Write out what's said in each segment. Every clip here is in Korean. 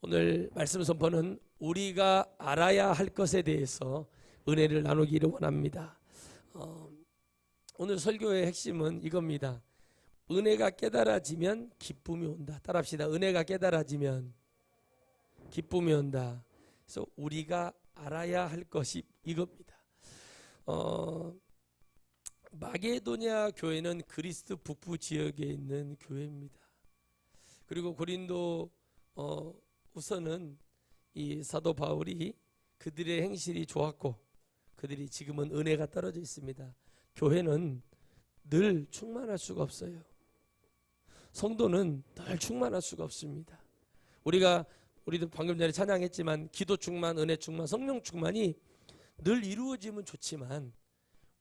오늘 말씀 선포는 우리가 알아야 할 것에 대해서 은혜를 나누기를 원합니다. 오늘 설교의 핵심은 이겁니다. 은혜가 깨달아지면 기쁨이 온다. 따라합시다. 은혜가 깨달아지면 기쁨이 온다. 그래서 우리가 알아야 할 것이 이겁니다. 마게도냐 교회는 그리스 북부 지역에 있는 교회입니다. 그리고 고린도 우선은 이 사도 바울이 그들의 행실이 좋았고 그들이 지금은 은혜가 떨어져 있습니다. 교회는 늘 충만할 수가 없어요. 성도는 늘 충만할 수가 없습니다. 우리도 방금 전에 찬양했지만 기도 충만, 은혜 충만, 성령 충만이 늘 이루어지면 좋지만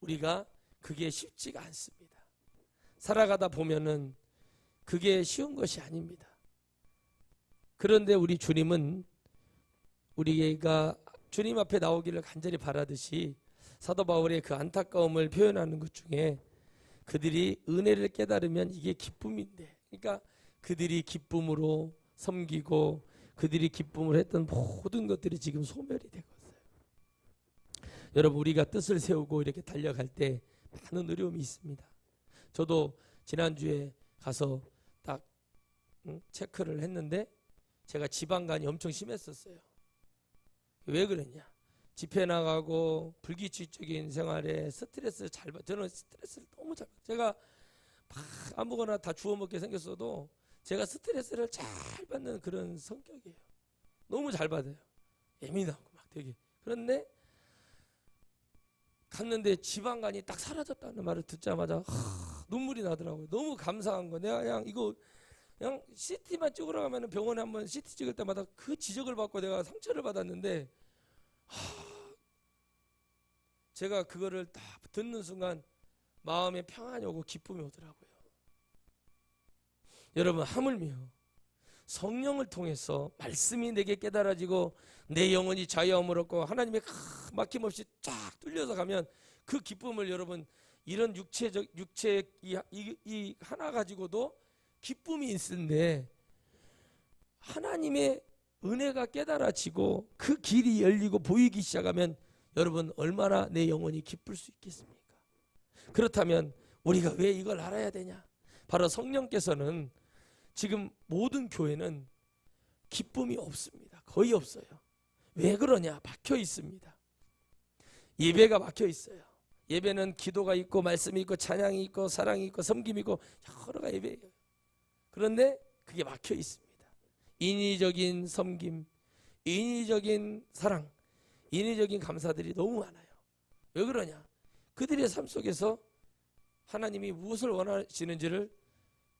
우리가 그게 쉽지가 않습니다. 살아가다 보면은 그게 쉬운 것이 아닙니다. 그런데 우리 주님은 우리가 주님 앞에 나오기를 간절히 바라듯이 사도 바울의 그 안타까움을 표현하는 것 중에 그들이 은혜를 깨달으면 이게 기쁨인데, 그러니까 그들이 기쁨으로 섬기고 그들이 기쁨을 했던 모든 것들이 지금 소멸이 되고 있어요. 여러분, 우리가 뜻을 세우고 이렇게 달려갈 때 많은 어려움이 있습니다. 저도 지난주에 가서 딱 체크를 했는데 제가 지방간이 엄청 심했었어요. 왜 그랬냐? 집회 나가고 불규칙적인 생활에 스트레스를 저는 스트레스를 너무 잘 받아요. 제가 막 아무거나 다 주워 먹게 생겼어도 제가 스트레스를 잘 받는 그런 성격이에요. 너무 잘 받아요. 예민하고 막 되게. 그런데 갔는데 지방간이 딱 사라졌다는 말을 듣자마자 눈물이 나더라고요. 너무 감사한 거. 내가 그냥 CT만 찍으러 가면 병원에 한번 CT 찍을 때마다 그 지적을 받고 내가 상처를 받았는데 제가 그거를 딱 듣는 순간 마음에 평안이 오고 기쁨이 오더라고요. 여러분, 하물며 성령을 통해서 말씀이 내게 깨달아지고 내 영혼이 자유함을 얻고 하나님의 막힘없이 쫙 뚫려서 가면 그 기쁨을 여러분, 이런 육체 이 하나 가지고도 기쁨이 있는데 하나님의 은혜가 깨달아지고 그 길이 열리고 보이기 시작하면 여러분, 얼마나 내 영혼이 기쁠 수 있겠습니까? 그렇다면 우리가 왜 이걸 알아야 되냐? 바로 성령께서는 지금 모든 교회는 기쁨이 없습니다. 거의 없어요. 왜 그러냐? 막혀 있습니다. 예배가 막혀 있어요. 예배는 기도가 있고 말씀이 있고 찬양이 있고 사랑이 있고 섬김이 있고 여러 가지 예배예요. 그런데 그게 막혀 있습니다. 인위적인 섬김, 인위적인 사랑, 인위적인 감사들이 너무 많아요. 왜 그러냐? 그들의 삶 속에서 하나님이 무엇을 원하시는지를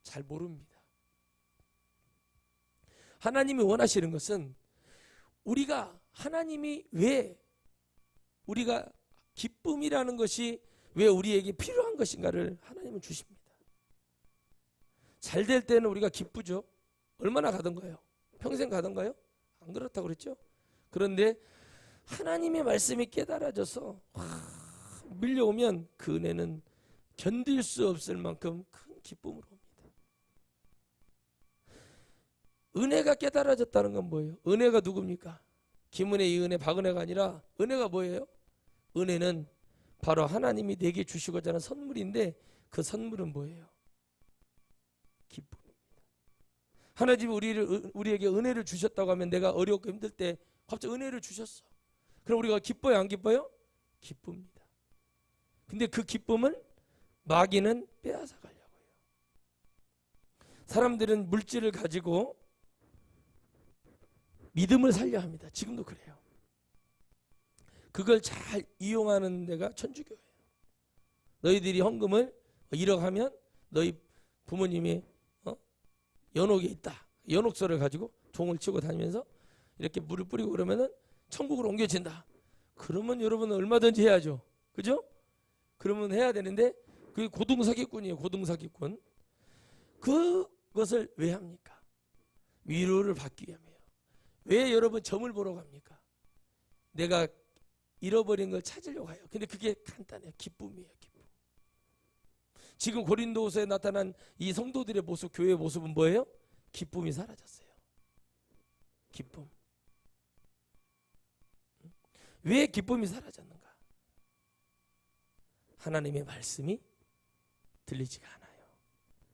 잘 모릅니다. 하나님이 원하시는 것은 우리가 하나님이 왜 우리가 기쁨이라는 것이 왜 우리에게 필요한 것인가를 하나님은 주십니다. 잘 될 때는 우리가 기쁘죠. 얼마나 가던가요? 평생 가던가요? 안 그렇다고 그랬죠? 그런데 하나님의 말씀이 깨달아져서 밀려오면 그 은혜는 견딜 수 없을 만큼 큰 기쁨으로 옵니다. 은혜가 깨달아졌다는 건 뭐예요? 은혜가 누굽니까? 김은혜, 이은혜, 박은혜가 아니라 은혜가 뭐예요? 은혜는 바로 하나님이 내게 주시고자 하는 선물인데 그 선물은 뭐예요? 기쁨입니다. 하나님이 우리에게 은혜를 주셨다고 하면 내가 어렵고 힘들 때 갑자기 은혜를 주셨어. 그럼 우리가 기뻐요, 안 기뻐요? 기쁩니다. 근데 그 기쁨을 마귀는 빼앗아 가려고 해요. 사람들은 물질을 가지고 믿음을 살려 합니다. 지금도 그래요. 그걸 잘 이용하는 데가 천주교예요. 너희들이 헌금을 1억 하면 너희 부모님이 연옥에 있다. 연옥서를 가지고 종을 치고 다니면서 이렇게 물을 뿌리고 그러면은 천국으로 옮겨진다. 그러면 여러분은 얼마든지 해야죠. 그죠? 그러면 해야 되는데 그게 고등사기꾼이에요. 고등사기꾼. 그것을 왜 합니까? 위로를 받기 위함이에요. 왜 여러분 점을 보러 갑니까? 내가 잃어버린 걸 찾으려고 해요. 근데 그게 간단해요. 기쁨이에요. 기쁨. 지금 고린도후서에 나타난 이 성도들의 모습, 교회의 모습은 뭐예요? 기쁨이 사라졌어요. 기쁨. 왜 기쁨이 사라졌는가? 하나님의 말씀이 들리지가 않아요.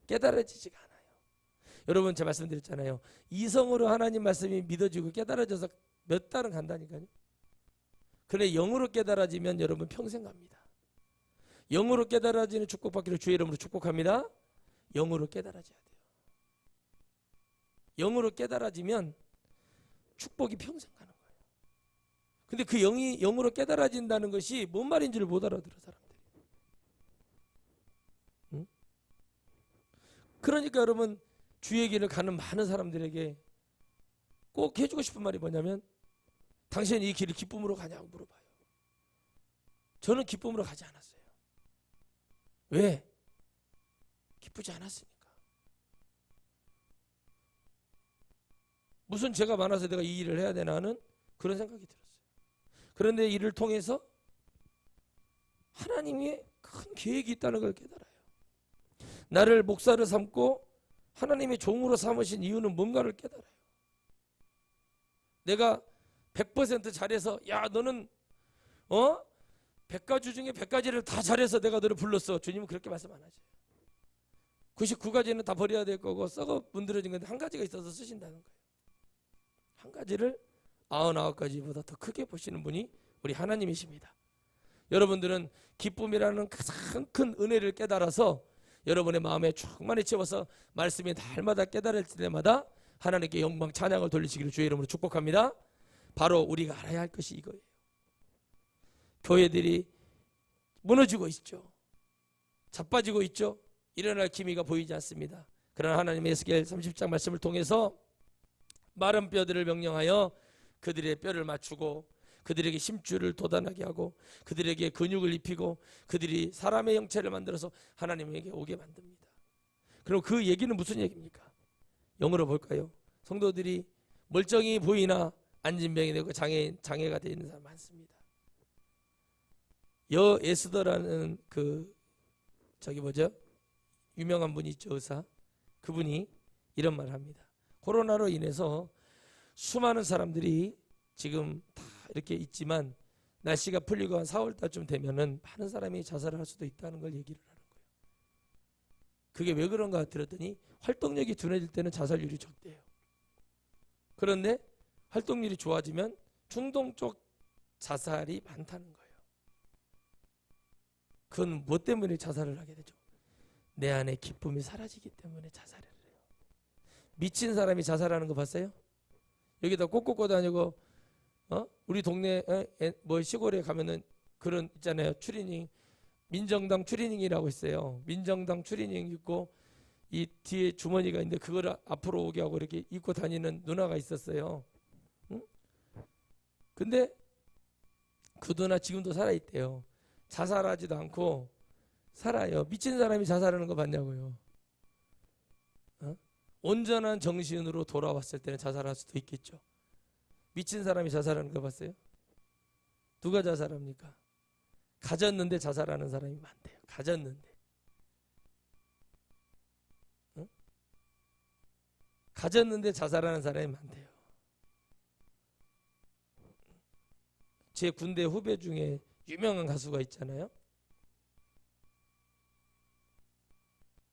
깨달아지지가 않아요. 여러분 제가 말씀드렸잖아요. 이성으로 하나님 말씀이 믿어지고 깨달아져서 몇 달은 간다니까요. 그래 영으로 깨달아지면 여러분 평생 갑니다. 영으로 깨달아지는 축복받기를 주의 이름으로 축복합니다. 영으로 깨달아져야 돼요. 영으로 깨달아지면 축복이 평생 가는 거예요. 근데 그 영이 영으로 깨달아진다는 것이 뭔 말인지를 못 알아들어 사람들이. 응? 그러니까 여러분 주의 길을 가는 많은 사람들에게 꼭 해주고 싶은 말이 뭐냐면 당신은 이 길을 기쁨으로 가냐고 물어봐요. 저는 기쁨으로 가지 않았어요. 왜? 기쁘지 않았으니까. 무슨 죄가 많아서 내가 이 일을 해야 되나 하는 그런 생각이 들었어요. 그런데 이를 통해서 하나님의 큰 계획이 있다는 걸 깨달아요. 나를 목사를 삼고 하나님의 종으로 삼으신 이유는 뭔가를 깨달아요. 내가 100% 잘해서 야 너는 100가지 중에 100가지를 다 잘해서 내가 너를 불렀어. 주님은 그렇게 말씀 안 하죠. 99가지는 다 버려야 될 거고 썩어 문드러진 건데 한 가지가 있어서 쓰신다는 거예요. 한 가지를 99가지보다 더 크게 보시는 분이 우리 하나님이십니다. 여러분들은 기쁨이라는 가장 큰 은혜를 깨달아서 여러분의 마음에 충만히 채워서 말씀이 날마다 깨달을 때마다 하나님께 영광 찬양을 돌리시기를 주의 이름으로 축복합니다. 바로 우리가 알아야 할 것이 이거예요. 교회들이 무너지고 있죠. 자빠지고 있죠. 일어날 기미가 보이지 않습니다. 그러나 하나님의 에스겔 30장 말씀을 통해서 마른 뼈들을 명령하여 그들의 뼈를 맞추고 그들에게 심줄을 돋아나게 하고 그들에게 근육을 입히고 그들이 사람의 형체를 만들어서 하나님에게 오게 만듭니다. 그럼 그 얘기는 무슨 얘기입니까? 영어로 볼까요? 성도들이 멀쩡히 보이나 안진병이 되고 장애가 되어 있는 사람 많습니다. 에스더라는 유명한 분이 있죠. 의사. 그분이 이런 말을 합니다. 코로나로 인해서 수많은 사람들이 지금 다 이렇게 있지만 날씨가 풀리고 한 4월 달쯤 되면은 많은 사람이 자살을 할 수도 있다는 걸 얘기를 하는 거예요. 그게 왜 그런가 들었더니 활동력이 둔해질 때는 자살률이 적대요. 그런데 활동률이 좋아지면 충동적 자살이 많다는 거예요. 그건 뭐 때문에 자살을 하게 되죠? 내 안에 기쁨이 사라지기 때문에 자살을 해요. 미친 사람이 자살하는 거 봤어요? 여기다 꼭 꽂고 다니고 우리 동네 시골에 가면은 그런 있잖아요. 추리닝 민정당 추리닝이라고 있어요. 민정당 추리닝 입고 이 뒤에 주머니가 있는데 그걸 앞으로 오게 하고 이렇게 입고 다니는 누나가 있었어요. 응? 근데 그 누나 지금도 살아있대요. 자살하지도 않고 살아요. 미친 사람이 자살하는 거 봤냐고요. 온전한 정신으로 돌아왔을 때는 자살할 수도 있겠죠. 미친 사람이 자살하는 거 봤어요? 누가 자살합니까? 가졌는데 자살하는 사람이 많대요. 가졌는데. 응? 가졌는데 자살하는 사람이 많대요. 제 군대 후배 중에 유명한 가수가 있잖아요.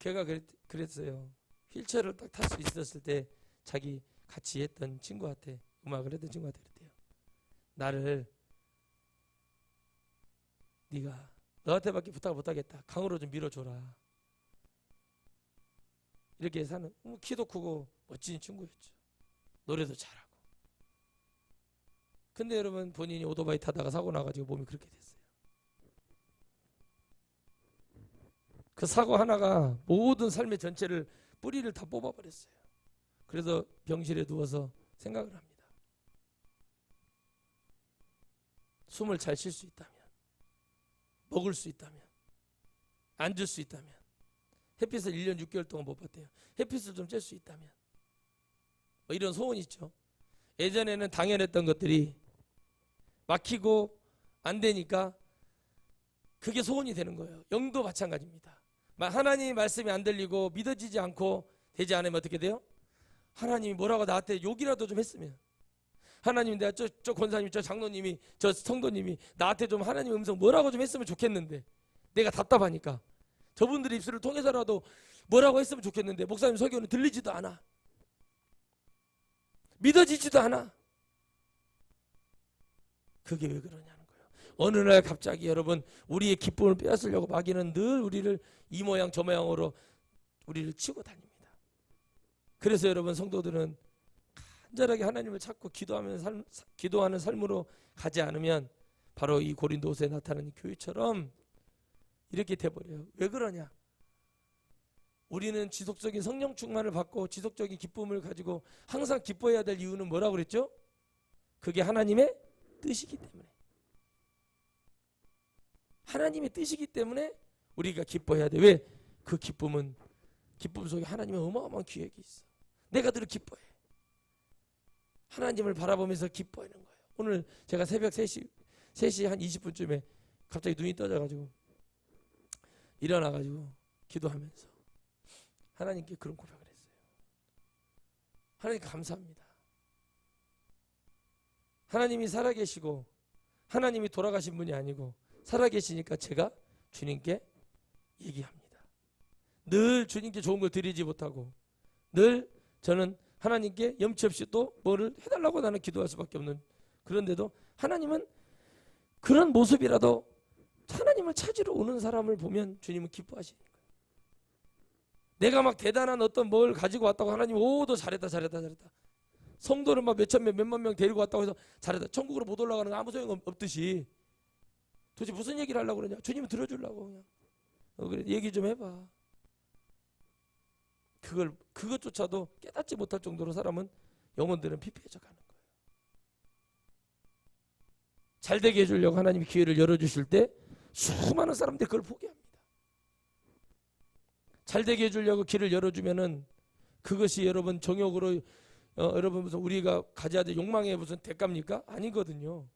걔가 그랬어요. 휠체어를 딱 탈 수 있었을 때 자기 같이 했던 친구한테 음악을 했던 친구한테 그랬대요. 나를 네가 너한테밖에 부탁 못하겠다. 강으로 좀 밀어줘라. 이렇게 사는 키도 크고 멋진 친구였죠. 노래도 잘하고. 근데 여러분 본인이 오토바이 타다가 사고 나가지고 몸이 그렇게 됐어요. 그 사고 하나가 모든 삶의 전체를 뿌리를 다 뽑아버렸어요. 그래서 병실에 누워서 생각을 합니다. 숨을 잘 쉴 수 있다면, 먹을 수 있다면, 앉을 수 있다면, 햇빛을 1년 6개월 동안 못 봤대요. 햇빛을 좀 쬐 수 있다면, 뭐 이런 소원이 있죠. 예전에는 당연했던 것들이 막히고 안 되니까 그게 소원이 되는 거예요. 영도 마찬가지입니다. 하나님의 말씀이 안 들리고 믿어지지 않고 되지 않으면 어떻게 돼요? 하나님이 뭐라고 나한테 욕이라도 좀 했으면, 하나님, 내가 저 권사님, 저 장로님이, 저 성도님이 나한테 좀 하나님 음성 뭐라고 좀 했으면 좋겠는데, 내가 답답하니까 저분들의 입술을 통해서라도 뭐라고 했으면 좋겠는데 목사님 설교는 들리지도 않아, 믿어지지도 않아. 그게 왜 그러냐는 거예요. 어느 날 갑자기 여러분, 우리의 기쁨을 빼앗으려고 마귀는 늘 우리를 이 모양 저 모양으로 우리를 치고 다닙니다. 그래서 여러분, 성도들은 간절하게 하나님을 찾고 기도하는 삶으로 가지 않으면 바로 이 고린도서에 나타나는 교회처럼 이렇게 돼버려요. 왜 그러냐? 우리는 지속적인 성령 충만을 받고 지속적인 기쁨을 가지고 항상 기뻐해야 될 이유는 뭐라고 그랬죠? 그게 하나님의 뜻이기 때문에. 하나님의 뜻이기 때문에 우리가 기뻐해야 돼. 왜? 그 기쁨 속에 하나님의 어마어마한 기획이 있어. 내가 늘 기뻐해. 하나님을 바라보면서 기뻐하는 거예요. 오늘 제가 새벽 3시 한 20분쯤에 갑자기 눈이 떠져가지고 일어나가지고 기도하면서 하나님께 그런 고백을 했어요. 하나님 감사합니다. 하나님이 살아계시고 하나님이 돌아가신 분이 아니고 살아계시니까 제가 주님께 얘기합니다. 늘 주님께 좋은 걸 드리지 못하고 늘 저는 하나님께 염치 없이 또 뭐를 해달라고 나는 기도할 수밖에 없는, 그런데도 하나님은 그런 모습이라도 하나님을 찾으러 오는 사람을 보면 주님은 기뻐하시는 거예요. 내가 막 대단한 어떤 뭘 가지고 왔다고 하나님, 오, 너 잘했다. 성도를 막 몇천 명, 몇만 명 데리고 왔다고 해서 잘했다. 천국으로 못 올라가는 거 아무 소용 없듯이 도대체 무슨 얘기를 하려고 그러냐? 주님은 들어주려고 그냥. 그래, 얘기 좀 해봐. 그것조차도 깨닫지 못할 정도로 사람은, 영혼들은 피폐해져 가는 거예요. 잘 되게 해주려고 하나님이 기회를 열어주실 때 수많은 사람들이 그걸 포기합니다. 잘 되게 해주려고 길을 열어주면은 그것이 여러분 정욕으로 여러분 무슨 우리가 가져야 될 욕망의 무슨 대가입니까? 아니거든요.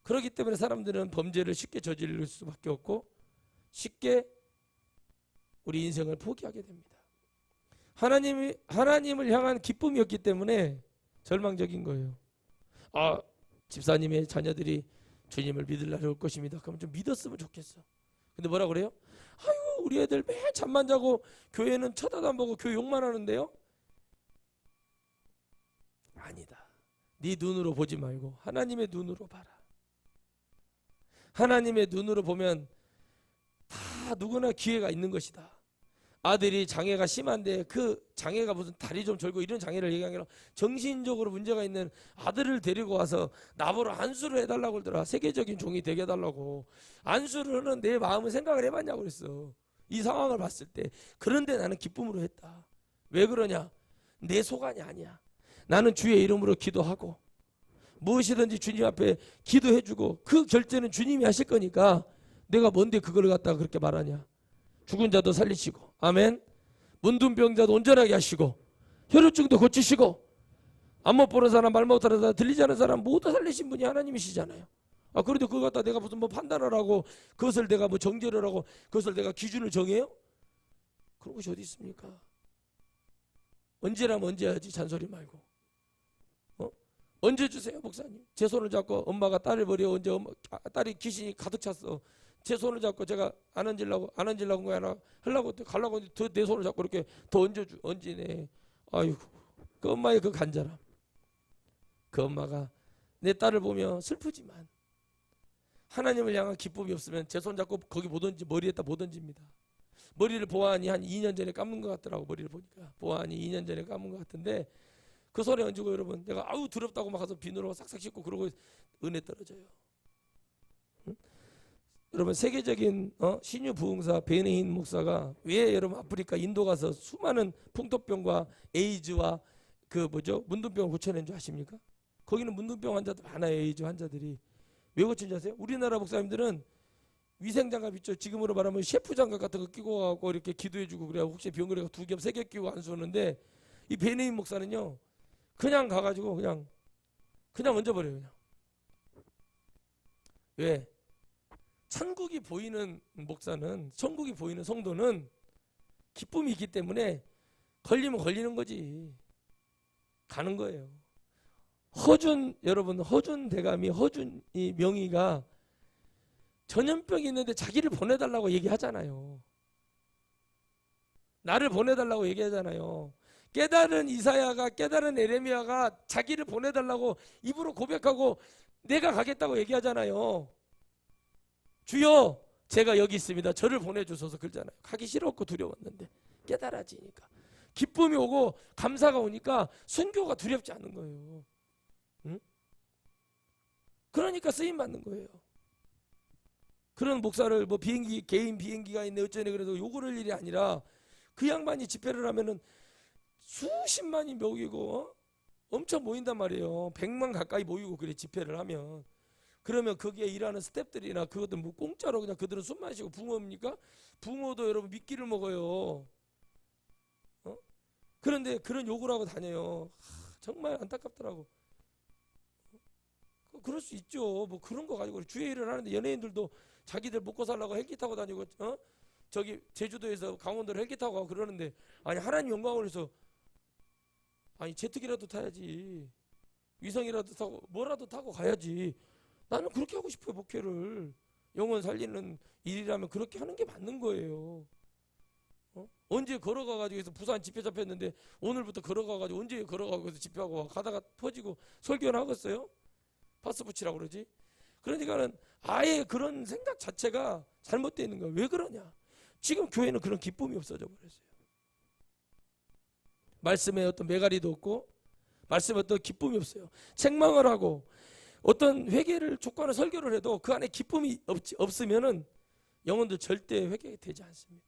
그렇기 때문에 사람들은 범죄를 쉽게 저지를 수밖에 없고 쉽게 우리 인생을 포기하게 됩니다. 하나님을 향한 기쁨이었기 때문에 절망적인 거예요. 아, 집사님의 자녀들이 주님을 믿을 날이 올 것입니다. 그럼 좀 믿었으면 좋겠어. 근데 뭐라 그래요? 아유, 우리 애들 매일 잠만 자고 교회는 쳐다도 안 보고 교회 욕만 하는데요? 아니다. 네 눈으로 보지 말고 하나님의 눈으로 봐라. 하나님의 눈으로 보면 다 누구나 기회가 있는 것이다. 아들이 장애가 심한데 그 장애가 무슨 다리 좀 절고 이런 장애를 얘기한 게 아니라 정신적으로 문제가 있는 아들을 데리고 와서 나보러 안수를 해달라고 그러더라. 세계적인 종이 되게 해달라고. 안수를 하는 내 마음을 생각을 해봤냐고 그랬어. 이 상황을 봤을 때. 그런데 나는 기쁨으로 했다. 왜 그러냐? 내 소관이 아니야. 나는 주의 이름으로 기도하고 무엇이든지 주님 앞에 기도해주고 그 결제는 주님이 하실 거니까 내가 뭔데 그걸 갖다가 그렇게 말하냐. 죽은 자도 살리시고, 아멘. 문둥병자도 온전하게 하시고, 혈우증도 고치시고, 안 못 보는 사람, 말 못하는 사람, 들리지 않는 사람 모두 살리신 분이 하나님이시잖아요. 아, 그런데 그걸 갖다 내가 무슨 뭐 판단을 하고 그것을 내가 뭐 정죄를 하고 그것을 내가 기준을 정해요? 그런 것이 어디 있습니까? 언제라면 언제 하지, 잔소리 말고. 언제 주세요, 목사님? 제 손을 잡고 엄마가 딸을 버려 언제 딸이 귀신이 가득 찼어. 제 손을 잡고 제가 안 얹으려고 거야 하나 하려고 가려고 더 내 손을 잡고 이렇게 더 얹지네. 아이고, 그 엄마의 그 간절함. 그 엄마가 내 딸을 보며 슬프지만 하나님을 향한 기쁨이 없으면 제 손 잡고 거기 못 얹지, 머리에다 못 얹습니다. 머리를 보아하니 한 2년 전에 감은 것 같더라고. 머리를 보니까 보아하니 2년 전에 감은 것 같은데 그 손에 얹고 여러분 내가 아우 두렵다고 막 가서 비누로 싹싹 씻고 그러고 은혜 떨어져요. 응? 여러분 세계적인 신유 부흥사 베네힌 목사가 왜 여러분 아프리카 인도 가서 수많은 풍토병과 에이즈와 그 문둥병을 고쳐낸 줄 아십니까? 거기는 문둥병 환자도 많아요. 에이즈 환자들이. 왜 고친 줄 아세요? 우리나라 목사님들은 위생장갑 있죠. 지금으로 말하면 셰프장갑 같은 거 끼고 가고 이렇게 기도해주고 그래야 혹시 병 걸려서 2겹 3겹 끼고 안수하는데 이 베네힌 목사는요 그냥 가가지고 그냥 얹어버려요. 그냥. 왜? 천국이 보이는 목사는, 천국이 보이는 성도는 기쁨이 있기 때문에 걸리면 걸리는 거지. 가는 거예요. 허준, 여러분, 허준 대감이, 허준 이 명의가 전염병이 있는데 자기를 보내달라고 얘기하잖아요. 나를 보내달라고 얘기하잖아요. 깨달은 이사야가, 깨달은 에레미야가 자기를 보내달라고 입으로 고백하고 내가 가겠다고 얘기하잖아요. 주여, 제가 여기 있습니다. 저를 보내주소서 그러잖아요. 가기 싫었고 두려웠는데 깨달아지니까 기쁨이 오고 감사가 오니까 순교가 두렵지 않은 거예요. 응? 그러니까 쓰임 받는 거예요. 그런 목사를 뭐 비행기, 개인 비행기가 있네 어쩌네 그래도 요구를 일이 아니라 그 양반이 집회를 하면은 수십만이 모이고 엄청 모인단 말이에요. 100만 가까이 모이고 그래 집회를 하면. 그러면 거기에 일하는 스태프들이나 그것들 뭐 공짜로 그냥 그들은 숨 마시고 붕어입니까? 붕어도 여러분 미끼를 먹어요. 어? 그런데 그런 욕을 하고 다녀요. 정말 안타깝더라고. 그럴 수 있죠. 뭐 그런 거 가지고 주의 일을 하는데 연예인들도 자기들 먹고 살라고 헬기 타고 다니고 저기 제주도에서 강원도로 헬기 타고 가고 그러는데 아니 하나님 영광을 위해서 아니 제트기라도 타야지. 위성이라도 타고 뭐라도 타고 가야지. 나는 그렇게 하고 싶어요. 목회를 영혼 살리는 일이라면 그렇게 하는 게 맞는 거예요. 언제 걸어가가지고 해서 부산 집회 잡혔는데 오늘부터 걸어가가지고 언제 걸어가고 해서 집회하고 가다가 터지고 설교는 하겠어요? 파스 붙이라고 그러지. 그러니까는 아예 그런 생각 자체가 잘못되어 있는 거야. 왜 그러냐? 지금 교회는 그런 기쁨이 없어져 버렸어요. 말씀에 어떤 메가리도 없고 말씀에 어떤 기쁨이 없어요. 책망을 하고 어떤 회개를 촉구하는 설교를 해도 그 안에 기쁨이 없으면은 영혼들 절대 회개되지 않습니다.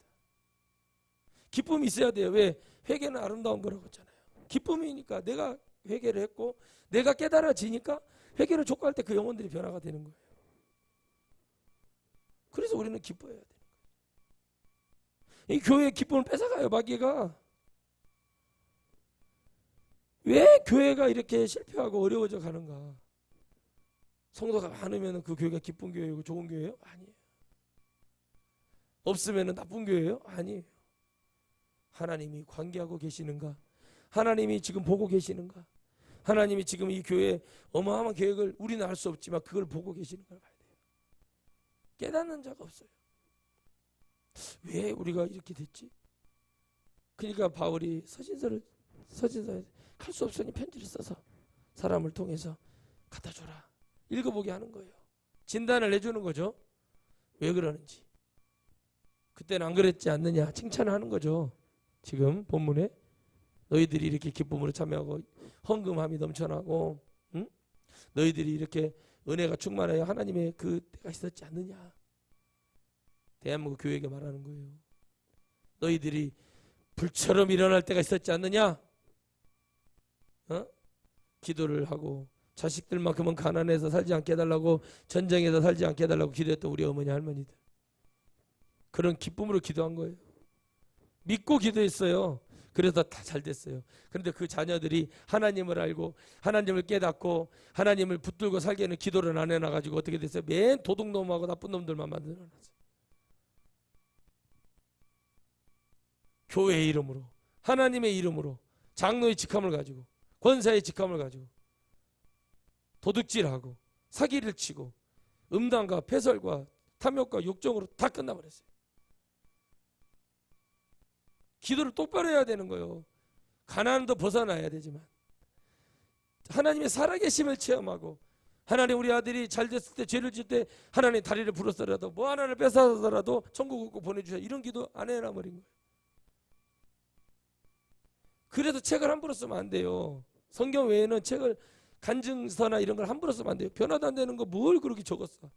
기쁨이 있어야 돼요. 왜? 회개는 아름다운 거라고 했잖아요. 기쁨이니까 내가 회개를 했고 내가 깨달아지니까 회개를 촉구할 때 그 영혼들이 변화가 되는 거예요. 그래서 우리는 기뻐해야 되는 거예요. 이 교회의 기쁨을 뺏어가요, 마귀가. 왜 교회가 이렇게 실패하고 어려워져 가는가? 성도가 많으면 그 교회가 기쁜 교회고 좋은 교회예요? 아니에요. 없으면 나쁜 교회예요? 아니에요. 하나님이 관계하고 계시는가? 하나님이 지금 보고 계시는가? 하나님이 지금 이 교회에 어마어마한 계획을 우리는 알 수 없지만 그걸 보고 계시는 걸 봐야 돼요. 깨닫는 자가 없어요. 왜 우리가 이렇게 됐지? 그러니까 바울이 서신서에 갈 수 없으니 편지를 써서 사람을 통해서 갖다 줘라. 읽어보게 하는 거예요. 진단을 해주는 거죠. 왜 그러는지. 그때는 안 그랬지 않느냐 칭찬을 하는 거죠. 지금 본문에 너희들이 이렇게 기쁨으로 참여하고 헌금함이 넘쳐나고 너희들이 이렇게 은혜가 충만하여 하나님의 그 때가 있었지 않느냐. 대한민국 교회에게 말하는 거예요. 너희들이 불처럼 일어날 때가 있었지 않느냐. 기도를 하고 자식들만큼은 가난해서 살지 않게 해달라고 전쟁에서 살지 않게 해달라고 기도했던 우리 어머니 할머니들. 그런 기쁨으로 기도한 거예요. 믿고 기도했어요. 그래서 다 잘 됐어요. 그런데 그 자녀들이 하나님을 알고 하나님을 깨닫고 하나님을 붙들고 살게는 기도를 안 해놔가지고 어떻게 됐어요? 맨 도둑놈하고 나쁜 놈들만 만들어놨어요. 교회의 이름으로 하나님의 이름으로 장로의 직함을 가지고 권사의 직함을 가지고 도둑질하고 사기를 치고 음란과 패설과 탐욕과 욕정으로 다 끝나버렸어요. 기도를 똑바로 해야 되는 거예요. 가난도 벗어나야 되지만 하나님의 살아계심을 체험하고 하나님 우리 아들이 잘 됐을 때 죄를 지을 때 하나님 다리를 부러서라도 뭐 하나를 뺏어서라도 천국을 꼭 보내주셔. 이런 기도 안 해놔 버린 거예요. 그래서 책을 함부로 쓰면 안 돼요. 성경 외에는 책을 간증서나 이런 걸 함부로 쓰면 안 돼요. 변화도 안 되는 거 뭘 그렇게 적었어.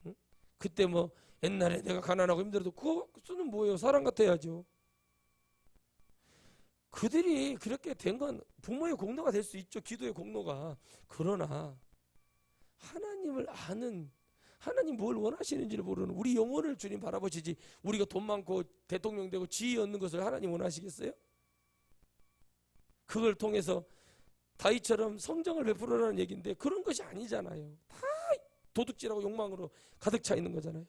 응? 그때 뭐 옛날에 내가 가난하고 힘들어도 그거 쓰는 뭐예요. 사람 같아야죠. 그들이 그렇게 된 건 부모의 공로가 될 수 있죠. 기도의 공로가. 그러나 하나님을 아는 하나님 뭘 원하시는지를 모르는 우리 영혼을 주님 바라보시지 우리가 돈 많고 대통령 되고 지위 얻는 것을 하나님 원하시겠어요? 그걸 통해서 다윗처럼 성정을 베풀어라는 얘기인데 그런 것이 아니잖아요. 다 도둑질하고 욕망으로 가득 차 있는 거잖아요.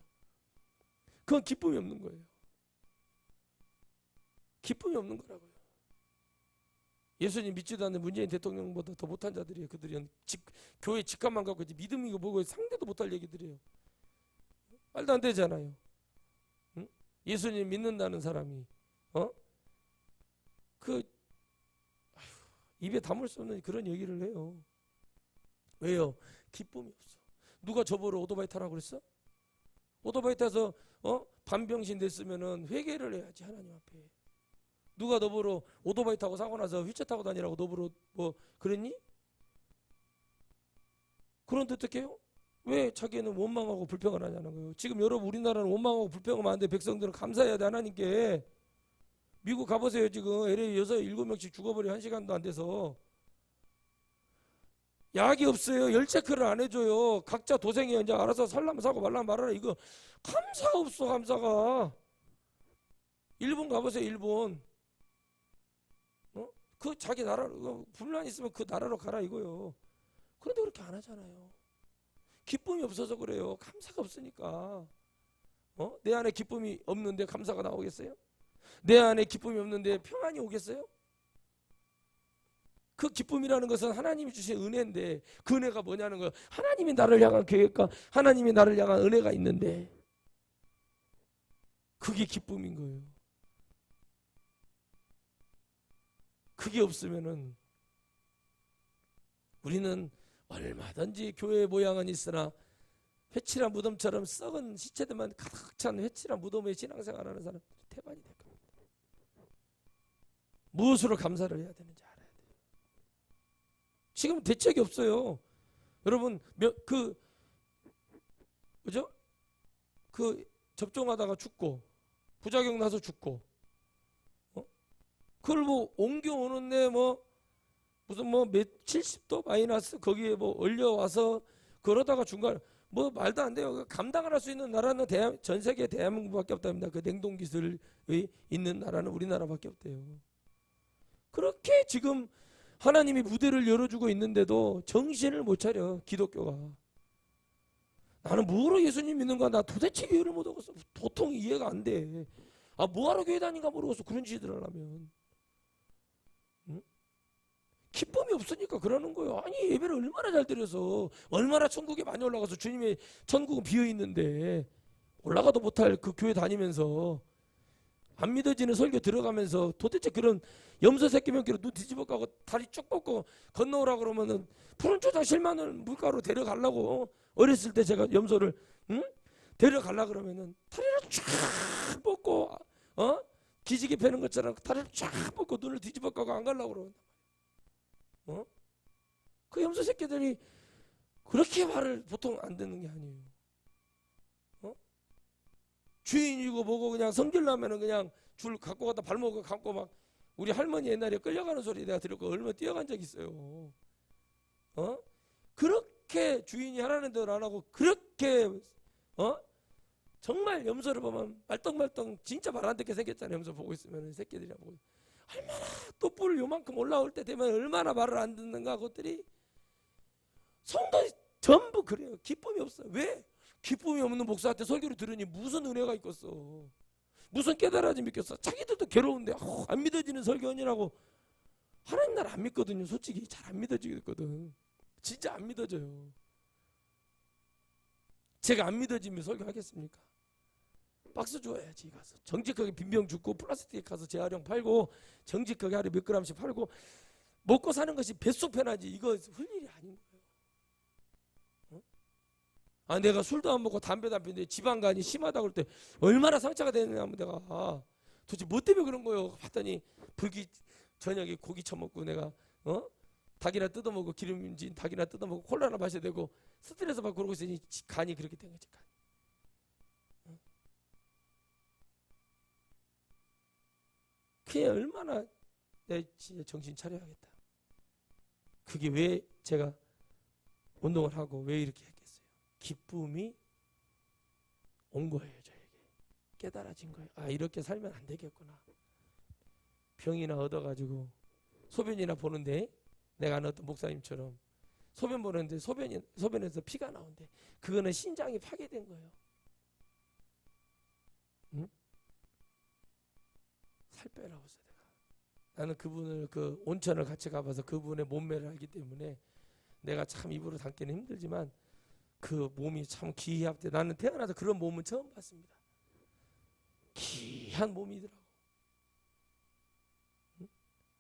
그건 기쁨이 없는 거예요. 기쁨이 없는 거라고요. 예수님 믿지도 않는 문재인 대통령보다 더 못한 자들이에요. 그들은 교회 직감만 갖고 있지 믿음이고 뭐고 상대도 못할 얘기들이에요. 말도 안 되잖아요. 응? 예수님 믿는다는 사람이 그 입에 담을 수 없는 그런 얘기를 해요. 왜요? 기쁨이 없어. 누가 저보러 오토바이 타라고 그랬어? 오토바이 타서 반병신 됐으면은 회개를 해야지 하나님 앞에. 누가 너보러 오토바이 타고 사고 나서 휠체어 타고 다니라고 너보러 뭐 그랬니? 그런데 어떻게 해요? 왜 자기는 원망하고 불평을 하냐는 거예요. 지금 여러분 우리나라는 원망하고 불평을 하는데 백성들은 감사해야 돼 하나님께. 미국 가보세요. 지금 LA 6-7명씩 죽어버려 1시간도 안 돼서. 약이 없어요. 열 체크를 안 해줘요. 각자 도생해. 이제 알아서 살라면 사고 말라면 말아라. 이거 감사가 없어. 감사가. 일본 가보세요. 일본. 그 자기 나라로 분란 있으면 그 나라로 가라 이거요. 그런데 그렇게 안 하잖아요. 기쁨이 없어서 그래요. 감사가 없으니까. 내 안에 기쁨이 없는데 감사가 나오겠어요? 내 안에 기쁨이 없는데 평안이 오겠어요? 그 기쁨이라는 것은 하나님이 주신 은혜인데 그 은혜가 뭐냐는 거예요. 하나님이 나를 향한 계획과 하나님이 나를 향한 은혜가 있는데 그게 기쁨인 거예요. 그게 없으면은 우리는 얼마든지 교회의 모양은 있으나 회칠한 무덤처럼 썩은 시체들만 가득 찬 회칠한 무덤의 신앙생활하는 사람들이 태반이 될 겁니다. 무엇으로 감사를 해야 되는지 알아야 돼요. 지금 대책이 없어요. 여러분 그죠? 그 접종하다가 죽고 부작용 나서 죽고 그걸 뭐 옮겨오는데 뭐 무슨 뭐 몇 70도 마이너스 거기에 뭐 얼려와서 그러다가 중간 뭐 말도 안 돼요. 감당을 할 수 있는 나라는 전 세계 대한민국밖에 없답니다. 그 냉동 기술이 있는 나라는 우리나라밖에 없대요. 그렇게 지금 하나님이 무대를 열어주고 있는데도 정신을 못 차려 기독교가. 나는 뭐로 예수님 믿는 거야? 나 도대체 이해를 못 하겠어. 도통 이해가 안 돼. 아 뭐하러 교회 다닌가 모르겠어. 그런 짓을 하려면. 응? 기쁨이 없으니까 그러는 거예요. 아니 예배를 얼마나 잘 드려서 얼마나 천국에 많이 올라가서 주님의 천국은 비어있는데 올라가도 못할 그 교회 다니면서 안 믿어지는 설교 들어가면서 도대체 그런 염소 새끼 명기로 눈 뒤집어 까고 다리 쭉 뻗고 건너오라 그러면은 푸른 초장 실만원 물가로 데려가려고 어렸을 때 제가 염소를 데려가려 그러면은 다리를 쫙 뻗고 기지개 펴는 것처럼 다리를 쫙 뻗고 눈을 뒤집어 까고 안 가려고 그러고 그 염소 새끼들이 그렇게 말을 보통 안 듣는 게 아니에요. 주인이고 뭐고 그냥 성질나면은 그냥 줄 갖고 가다 발목을 감고 막 우리 할머니 옛날에 끌려가는 소리 내가 들었고 얼마나 뛰어간 적 있어요. 그렇게 주인이 하라는 대로 안 하고 그렇게 정말 염소를 보면 말똥말똥 진짜 말 안 듣게 생겼잖아요. 염소 보고 있으면 새끼들이랑 보고 얼마나 또 뿔 요만큼 올라올 때 되면 얼마나 말을 안 듣는가. 그것들이 성도들이 전부 그래요. 기쁨이 없어요. 왜? 기쁨이 없는 목사한테 설교를 들으니 무슨 은혜가 있겠어. 무슨 깨달아짐이 있겠어. 자기들도 괴로운데 안 믿어지는 설교원이라고. 하나님 나라 안 믿거든요. 솔직히 잘 안 믿어지거든. 진짜 안 믿어져요. 제가 안 믿어지면 설교하겠습니까? 박스 줘야지. 가서 정직하게 빈병 줍고 플라스틱 가서 재활용 팔고 정직하게 하루에 몇 그램씩 팔고 먹고 사는 것이 뱃속 편하지. 이거 훌 일이 아닌 거예요. 내가 술도 안 먹고 담배도 안 피는데 지방간이 심하다고 그럴 때 얼마나 상처가 되느냐 하면 내가 도대체 뭐 때문에 그런 거예요. 봤더니 불기 저녁에 고기 처먹고 내가 닭이나 뜯어먹고 기름진 닭이나 뜯어먹고 콜라나 마셔야 되고 스트레스 받고 그러고 있으니 간이 그렇게 된 거지. 그게 얼마나 내 진짜 정신 차려야겠다. 그게 왜 제가 운동을 하고 왜 이렇게 했겠어요. 기쁨이 온 거예요. 저에게 깨달아진 거예요. 이렇게 살면 안 되겠구나. 병이나 얻어가지고 소변이나 보는데 내가 아는 어떤 목사님처럼 소변 보는데 소변에서 피가 나온대. 그거는 신장이 파괴된 거예요. 응? 살 빼라고 했어. 나는 그분을 그 온천을 같이 가봐서 그분의 몸매를 알기 때문에 내가 참 입으로 담기는 힘들지만 그 몸이 참 기이합대. 나는 태어나서 그런 몸은 처음 봤습니다. 기이한 몸이더라고. 응?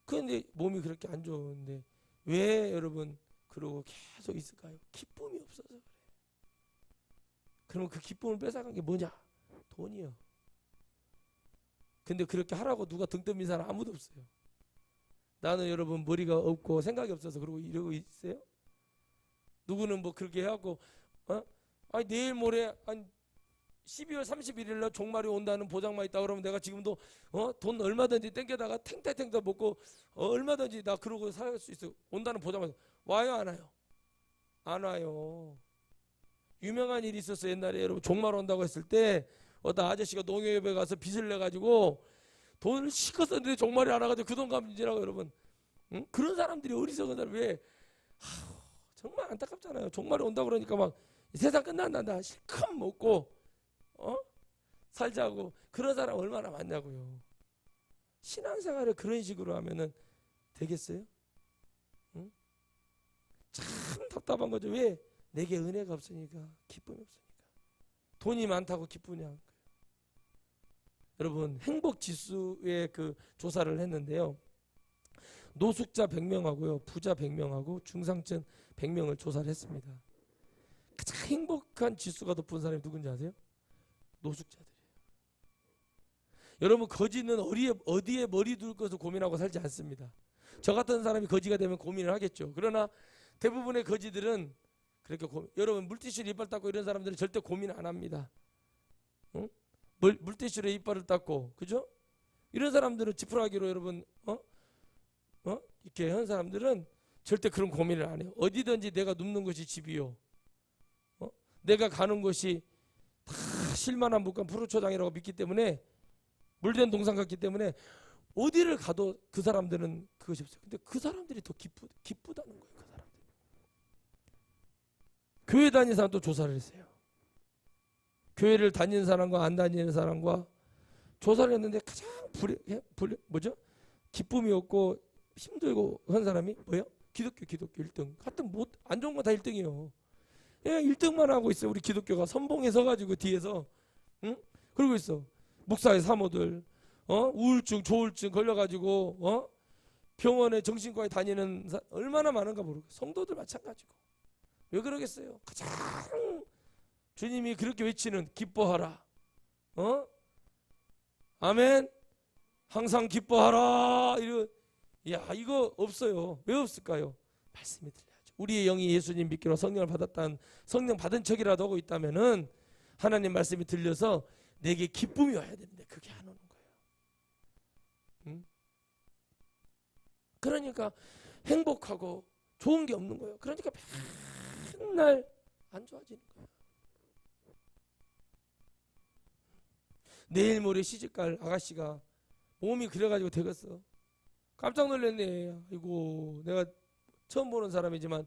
그런데 몸이 그렇게 안 좋은데 왜 여러분 그러고 계속 있을까요? 기쁨이 없어서 그래. 그러면 그 기쁨을 뺏어간 게 뭐냐? 돈이요. 근데 그렇게 하라고 누가 등 떠민 사람 아무도 없어요. 나는 여러분 머리가 없고 생각이 없어서 그러고 이러고 있어요? 누구는 뭐 그렇게 해갖고 아니 내일 모레 한 12월 31일 날 종말이 온다는 보장만 있다 그러면 내가 지금도 돈 얼마든지 땡겨다가 탱탱탱 먹고 얼마든지 나 그러고 살 수 있어. 온다는 보장만 와요 안 와요? 안 와요. 유명한 일이 있었어. 옛날에 여러분 종말 온다고 했을 때 어떤 아저씨가 농협에 가서 빚을 내가지고 돈을 실컷 썼는데 종말이 안 와가지고 그 돈 갚는지라고 여러분. 응? 그런 사람들이 어리석은 사람 왜 정말 안타깝잖아요. 종말이 온다 그러니까 막 세상 끝난다 실컷 먹고 살자고 그런 사람 얼마나 많냐고요. 신앙생활을 그런 식으로 하면은 되겠어요? 응? 참 답답한 거죠. 왜? 내게 은혜가 없으니까, 기쁨이 없으니까. 돈이 많다고 기쁘냐. 여러분 행복 지수의 그 조사를 했는데요. 노숙자 100명하고요, 부자 100명하고 중상층 100명을 조사를 했습니다. 가장 행복한 지수가 높은 사람이 누군지 아세요? 노숙자들이에요. 여러분 거지는 어디에 머리 둘 것을 고민하고 살지 않습니다. 저 같은 사람이 거지가 되면 고민을 하겠죠. 그러나 대부분의 거지들은 그렇게 여러분 물티슈로 이빨 닦고 이런 사람들은 절대 고민 안 합니다. 응? 물티슈로 이빨을 닦고 그죠? 이런 사람들은 지푸라기로 여러분 이렇게 한 사람들은 절대 그런 고민을 안 해요. 어디든지 내가 눕는 것이 집이요. 내가 가는 것이 다 실만한 묵간 푸르초장이라고 믿기 때문에 물된 동산 같기 때문에 어디를 가도 그 사람들은 그것이 없어요. 근데 그 사람들이 더 기쁘다는 거예요. 그 사람들. 교회 다니는 사람도 조사를 했어요. 교회를 다니는 사람과 안 다니는 사람과 조사를 했는데 가장 기쁨이 없고 힘들고 한 사람이 뭐예요? 기독교 1등. 하여튼 안 좋은 거 다 1등이에요. 예, 1등만 하고 있어요. 우리 기독교가 선봉에 서가지고 뒤에서 그러고 있어. 목사의 사모들 우울증, 조울증 걸려가지고 병원에 정신과에 다니는 얼마나 많은가 모르고 성도들 마찬가지고. 왜 그러겠어요? 가장 주님이 그렇게 외치는 기뻐하라. 아멘. 항상 기뻐하라. 이거 없어요. 왜 없을까요? 말씀이 들려야죠. 우리의 영이 예수님 믿기로 성령을 받았다는 성령 받은 척이라도 하고 있다면은 하나님 말씀이 들려서 내게 기쁨이 와야 되는데 그게 안 오는 거예요. 응? 그러니까 행복하고 좋은 게 없는 거예요. 그러니까 맨날 안 좋아지는 거예요. 내일 모레 시집갈 아가씨가 몸이 그래가지고 되겠어. 깜짝 놀랐네. 아이고 내가 처음 보는 사람이지만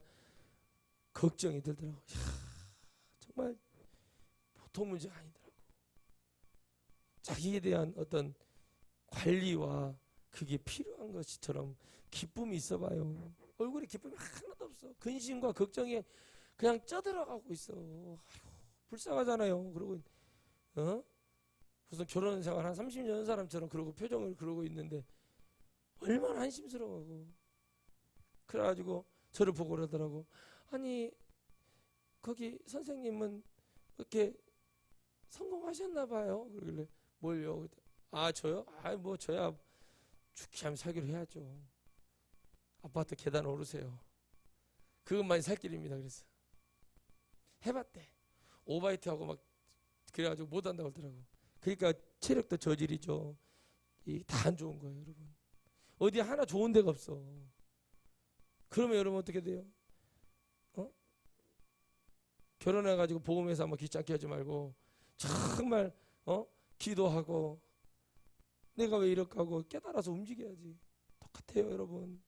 걱정이 들더라고. 정말 보통 문제가 아니더라고. 자기에 대한 어떤 관리와 그게 필요한 것처럼 기쁨이 있어봐요. 얼굴에 기쁨이 하나도 없어. 근심과 걱정이 그냥 쪄들어가고 있어. 아이고, 불쌍하잖아요. 그러고 무슨 결혼 생활 한 30년 한 사람처럼 그러고 표정을 그러고 있는데 얼마나 한심스러워. 그래가지고 저를 보고 그러더라고. 아니 거기 선생님은 이렇게 성공하셨나 봐요. 그러길래 뭘요? 아 저요? 뭐 저야 죽기 하면 살기로 해야죠. 아파트 계단 오르세요. 그것만이 살 길입니다. 그래서 해봤대. 오바이트하고 막 그래가지고 못한다고 하더라고. 그러니까 체력도 저질이죠. 다 안 좋은 거예요, 여러분. 어디 하나 좋은 데가 없어. 그러면 여러분 어떻게 돼요? 결혼해가지고 보험회사 한번 귀찮게 하지 말고 정말 기도하고 내가 왜 이렇게 하고 깨달아서 움직여야지. 똑같아요, 여러분.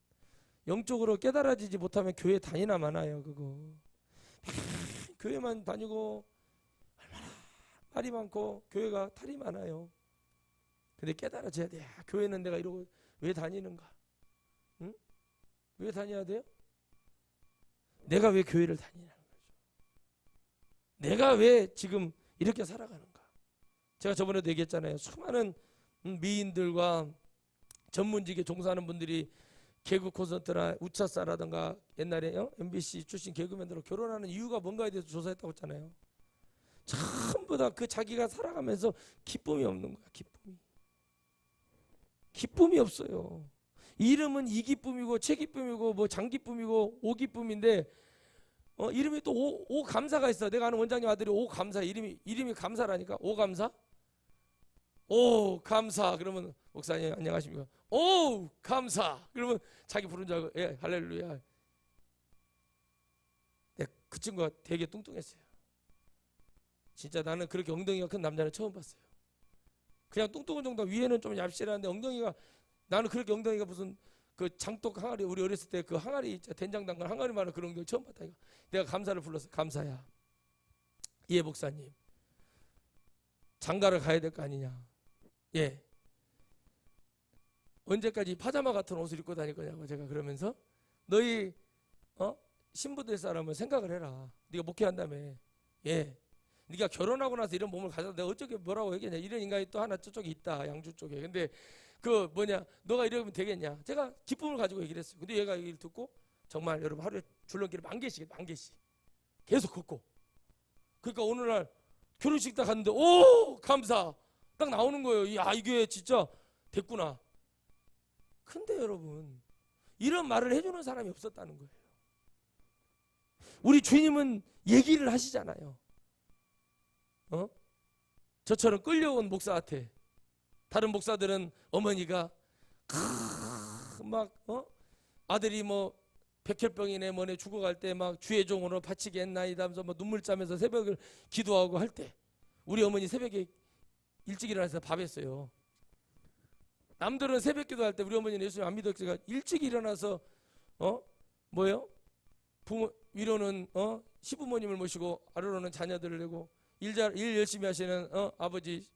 영적으로 깨달아지지 못하면 교회 다니나 마나요, 그거. 교회만 다니고 얼마나 말이 많고 교회가 탈이 많아요. 근데 깨달아져야 돼. 교회는 내가 이러고 왜 다니는가? 응? 왜 다녀야 돼요? 내가 왜 교회를 다니냐는 거죠. 내가 왜 지금 이렇게 살아가는가? 제가 저번에도 얘기했잖아요. 수많은 미인들과 전문직에 종사하는 분들이 개그 콘서트나 우차사라든가 옛날에 MBC 출신 개그맨들로 결혼하는 이유가 뭔가에 대해서 조사했다고 했잖아요. 전부 다 그 자기가 살아가면서 기쁨이 없는 거야. 기쁨이 없어요. 이름은 이기쁨이고 최기쁨이고 뭐 장기쁨이고 오기쁨인데 이름이 또 오감사가 있어. 내가 아는 원장님 아들이 오감사, 이름이 감사라니까. 오감사? 오 감사. 그러면 목사님 안녕하십니까? 오 감사. 그러면 자기 부른 줄 알고 예 할렐루야. 네, 그 친구가 되게 뚱뚱했어요. 진짜 나는 그렇게 엉덩이가 큰 남자는 처음 봤어요. 그냥 뚱뚱한 정도, 위에는 좀 얇실한데 엉덩이가, 나는 그렇게 엉덩이가 무슨 그 장독 항아리, 우리 어렸을 때 그 항아리 된장 담근 항아리만한 그런 엉덩이 처음 봤다니까. 내가 감사를 불렀어. 감사야, 예 목사님 장가를 가야 될 거 아니냐. 예, 언제까지 파자마 같은 옷을 입고 다닐 거냐고. 제가 그러면서 너희 신부 될 사람은 생각을 해라. 네가 목회한다며. 예, 네가 결혼하고 나서 이런 몸을 가져서 내가 어쩌게 뭐라고 얘기하냐. 이런 인간이 또 하나 저쪽에 있다, 양주 쪽에. 근데 그 뭐냐, 너가 이러면 되겠냐. 제가 기쁨을 가지고 얘기를 했어요. 근데 얘가 얘기를 듣고 정말 여러분 하루에 줄넘기를 10,000개씩 계속 걷고. 그러니까 어느 날 결혼식 딱 갔는데 오 감사 딱 나오는 거예요. 야 이게 진짜 됐구나. 근데 여러분 이런 말을 해주는 사람이 없었다는 거예요. 우리 주님은 얘기를 하시잖아요. 저처럼 끌려온 목사한테. 다른 목사들은 어머니가 막 아들이 뭐 백혈병이네 뭐네 죽어갈 때 막 주의 종으로 바치게 했나이다 하면서 뭐 눈물 짜면서 새벽을 기도하고 할 때 우리 어머니 새벽에 일찍 일어나서 밥했어요. 남들은 새벽 기도할 때 우리 어머니는 예수님 안 믿었으니까 일찍 일어나서 뭐예요? 부모 위로는 시부모님을 모시고 아래로는 자녀들을 내고 일 열심히 하시는 아버지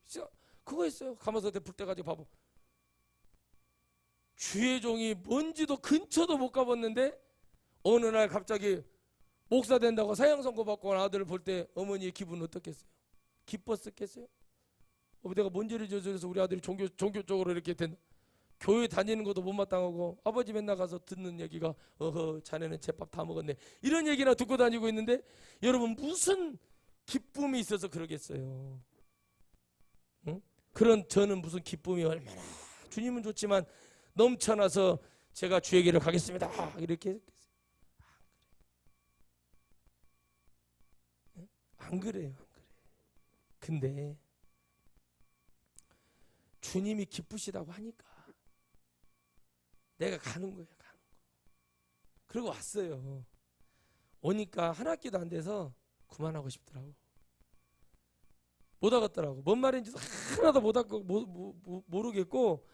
그거 했어요. 가마솥에 불 때 가지고 밥. 주의 종이 뭔지도 근처도 못 가봤는데 어느 날 갑자기 목사 된다고 사형 선고 받고 온 아들을 볼 때 어머니의 기분은 어떻겠어요? 기뻤었겠어요? 내가 뭔지를 저질러서 우리 아들이 종교적으로 이렇게 된, 교회 다니는 것도 못마땅하고 아버지 맨날 가서 듣는 얘기가 자네는 제밥 다 먹었네 이런 얘기나 듣고 다니고 있는데 여러분 무슨 기쁨이 있어서 그러겠어요? 응? 그런 저는 무슨 기쁨이 얼마나 주님은 좋지만 넘쳐나서 제가 주에게로 가겠습니다 이렇게 했겠어요? 안 그래요. 근데 주님이 기쁘시다고 하니까 내가 가는 거예요. 그리고 왔어요. 오니까 한 학기도 안 돼서 그만하고 싶더라고. 못 하겠더라고. 뭔 말인지도 하나도 못 하고 모르겠고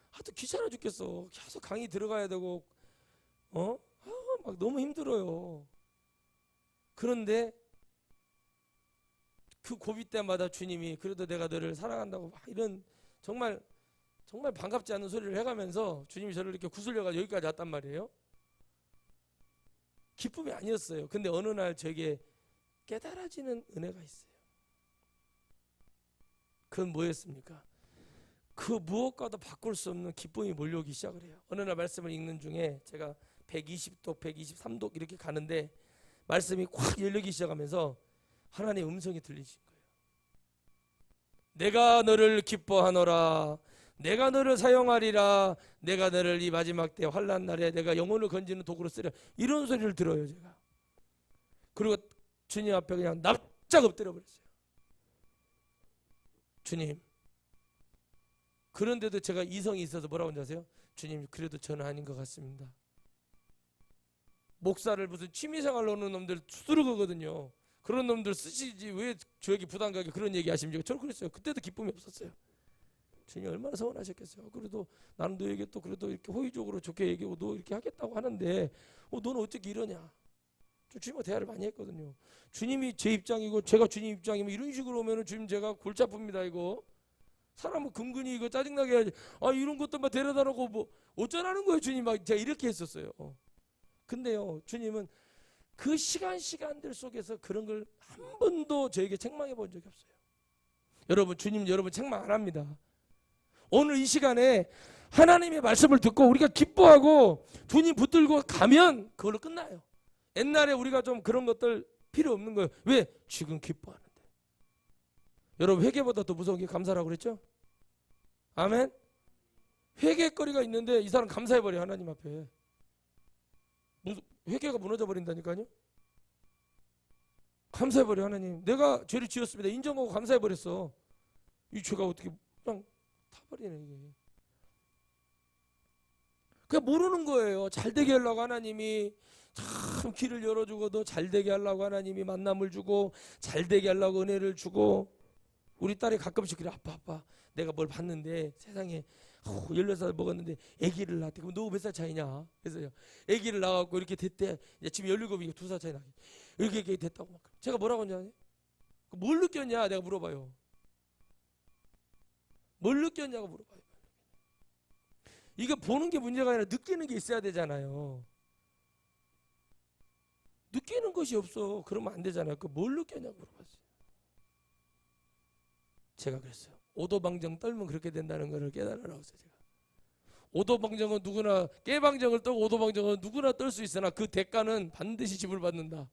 하여튼 귀찮아 죽겠어. 계속 강의 들어가야 되고 막 너무 힘들어요. 그런데 그 고비 때마다 주님이 그래도 내가 너를 사랑한다고 막 이런 정말 반갑지 않은 소리를 해가면서 주님이 저를 이렇게 구슬려가지고 여기까지 왔단 말이에요. 기쁨이 아니었어요. 근데 어느 날 저에게 깨달아지는 은혜가 있어요. 그건 뭐였습니까? 그 무엇과도 바꿀 수 없는 기쁨이 몰려오기 시작을 해요. 어느 날 말씀을 읽는 중에 제가 120독, 123독 이렇게 가는데 말씀이 확 열리기 시작하면서 하나님의 음성이 들리신 거예요. 내가 너를 기뻐하노라. 내가 너를 사용하리라. 내가 너를 이 마지막 때 환난 날에 내가 영혼을 건지는 도구로 쓰려. 이런 소리를 들어요 제가. 그리고 주님 앞에 그냥 납작 엎드려 버렸어요. 주님. 그런데도 제가 이성이 있어서 뭐라고 하는지 아세요? 주님 그래도 저는 아닌 것 같습니다. 목사를 무슨 취미생활로 오는 놈들 수두르거든요. 그런 놈들 쓰시지 왜 저에게 부담 가게 그런 얘기 하십니까? 저는 그랬어요. 그때도 기쁨이 없었어요. 주님 얼마나 서운하셨겠어요. 그래도 나는 너에게 또 그래도 이렇게 호의적으로 좋게 얘기하고 너 이렇게 하겠다고 하는데 너는 어떻게 이러냐. 주님과 대화를 많이 했거든요. 주님이 제 입장이고 제가 주님 입장이면 이런 식으로 오면은 주님 제가 골치 아픕니다 이거. 사람은 근근히 이거 짜증나게 해야지. 아, 이런 것도 막 데려다 놓고 뭐 어쩌라는 거예요, 주님. 막 제가 이렇게 했었어요. 근데요, 주님은 그 시간들 속에서 그런 걸 한 번도 저에게 책망해 본 적이 없어요. 여러분, 주님 여러분 책망 안 합니다. 오늘 이 시간에 하나님의 말씀을 듣고 우리가 기뻐하고 주님 붙들고 가면 그걸로 끝나요. 옛날에 우리가 좀 그런 것들 필요 없는 거예요. 왜? 지금 기뻐하는데. 여러분, 회개보다 더 무서운 게 감사라고 그랬죠? 아멘? 회개거리가 있는데 이 사람 감사해버려, 하나님 앞에. 회개가 무너져 버린다니까요. 감사해버려. 하나님, 내가 죄를 지었습니다. 인정하고 감사해버렸어. 이 죄가 어떻게 그냥 타버리네 이게. 그냥 모르는 거예요. 잘되게 하려고 하나님이 참 길을 열어주고, 너 잘되게 하려고 하나님이 만남을 주고, 잘되게 하려고 은혜를 주고. 우리 딸이 가끔씩 그래. 아빠 내가 뭘 봤는데 세상에 16살 먹었는데 아기를 낳았대. 그럼 너 몇 살 차이냐? 그래서요, 아기를 낳아갖고 이렇게 됐대. 지금 17이니까 2살 차이 나게 이렇게 됐다고 막. 제가 뭐라고 하냐? 뭘 느꼈냐? 내가 물어봐요. 뭘 느꼈냐고 물어봐요. 이게 보는 게 문제가 아니라 느끼는 게 있어야 되잖아요. 느끼는 것이 없어. 그러면 안 되잖아요. 뭘 느꼈냐고 물어봤어요. 제가 그랬어요. 오도방정 떨면 그렇게 된다는 것을 깨달으라고 했어요. 제가. 오도방정은 누구나, 깨방정을 떨고 오도방정은 누구나 떨 수 있으나 그 대가는 반드시 지불받는다.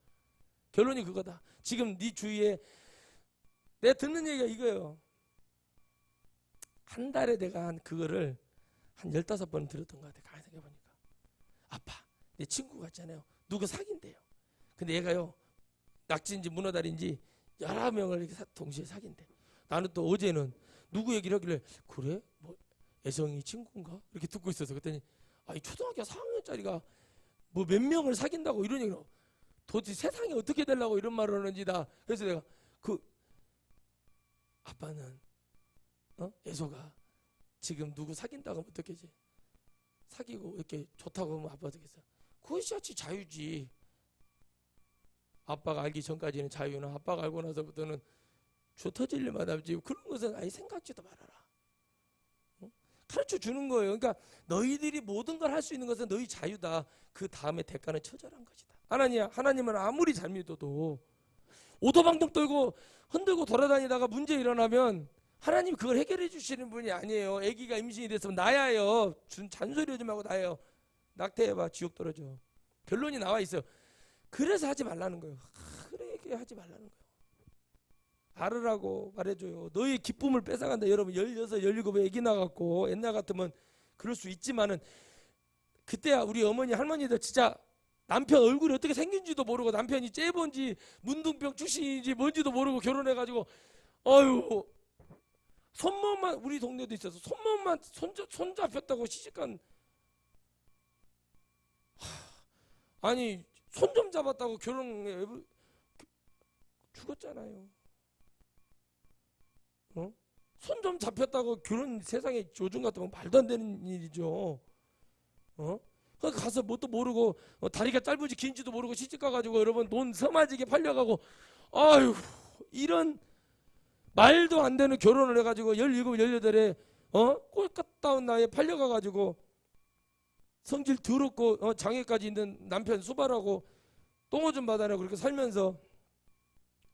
결론이 그거다. 지금 네 주위에 내가 듣는 얘기가 이거예요. 한 달에 내가 한 그거를 한 15번 들었던 것 같아요. 가만히 생각해보니까. 아빠, 내 친구가 있잖아요. 누구 사귄대요. 근데 얘가요, 낙지인지 문어다리인지 여러 명을 이렇게 동시에 사귄대. 나는 또 어제는 누구 얘기를 하길래, 그래? 뭐 애성이 친구인가? 이렇게 듣고 있어서 그랬더니, 이 초등학교 4학년짜리가 뭐 몇 명을 사귄다고 이런 얘기를, 도대체 세상이 어떻게 되려고 이런 말을 하는지. 그래서 내가 아빠는 애소가 지금 누구 사귄다고 하면 어떻게지? 사귀고 이렇게 좋다고 하면 아빠 어떻겠어? 그것이 자유지. 아빠가 알기 전까지는 자유나 아빠가 알고 나서부터는 줘 터질 일만 하지. 그런 것은 아예 생각지도 말아라. 가르쳐 주는 거예요. 그러니까 너희들이 모든 걸 할 수 있는 것은 너희 자유다. 그 다음에 대가는 처절한 것이다. 하나님은 아무리 잘 믿어도 오도방정 떨고 흔들고 돌아다니다가 문제 일어나면 하나님 그걸 해결해 주시는 분이 아니에요. 아기가 임신이 됐으면 나야요. 잔소리 하지 말고 나예요. 낙태해봐, 지옥 떨어져. 결론이 나와 있어요. 그래서 하지 말라는 거예요. 그래 하지 말라는 거예요. 알으라고 말해줘요. 너의 기쁨을 뺏어간다. 여러분, 16, 17에 아기 나갖고 옛날 같으면 그럴 수 있지만은, 그때야 우리 어머니 할머니들 진짜 남편 얼굴이 어떻게 생긴지도 모르고, 남편이 째본지 문둥병 출신인지 뭔지도 모르고 결혼해가지고, 어휴, 손몸만, 우리 동네도 있어서 손몸만 손잡혔다고 시집간, 아니 손 좀 잡았다고 결혼해 죽었잖아요. 손 좀 잡혔다고 결혼, 세상에 요즘 같으면 말도 안 되는 일이죠. 가서 뭣도 모르고 다리가 짧은지 긴지도 모르고 시집 가가지고 여러분 돈 서마지게 팔려가고, 아유, 이런 말도 안 되는 결혼을 해가지고 17, 18에 꼴깍다운 나이에 팔려가가지고 성질 더럽고 장애까지 있는 남편 수발하고 똥오줌 받아내고 그렇게 살면서,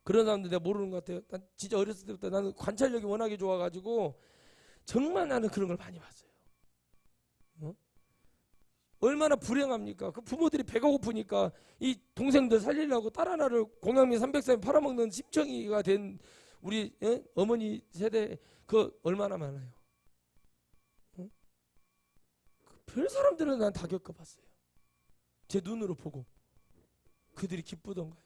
그런 사람들 내가 모르는 것 같아요. 난 진짜 어렸을 때부터 나는 관찰력이 워낙에 좋아가지고 정말 나는 그런 걸 많이 봤어요. 얼마나 불행합니까? 그 부모들이 배가 고프니까 이 동생들 살리려고 딸 하나를 공양미 300살 팔아먹는 심청이가 된 우리 어머니 세대, 그 얼마나 많아요. 별 사람들은 난 다 겪어봤어요. 제 눈으로 보고 그들이 기쁘던가요?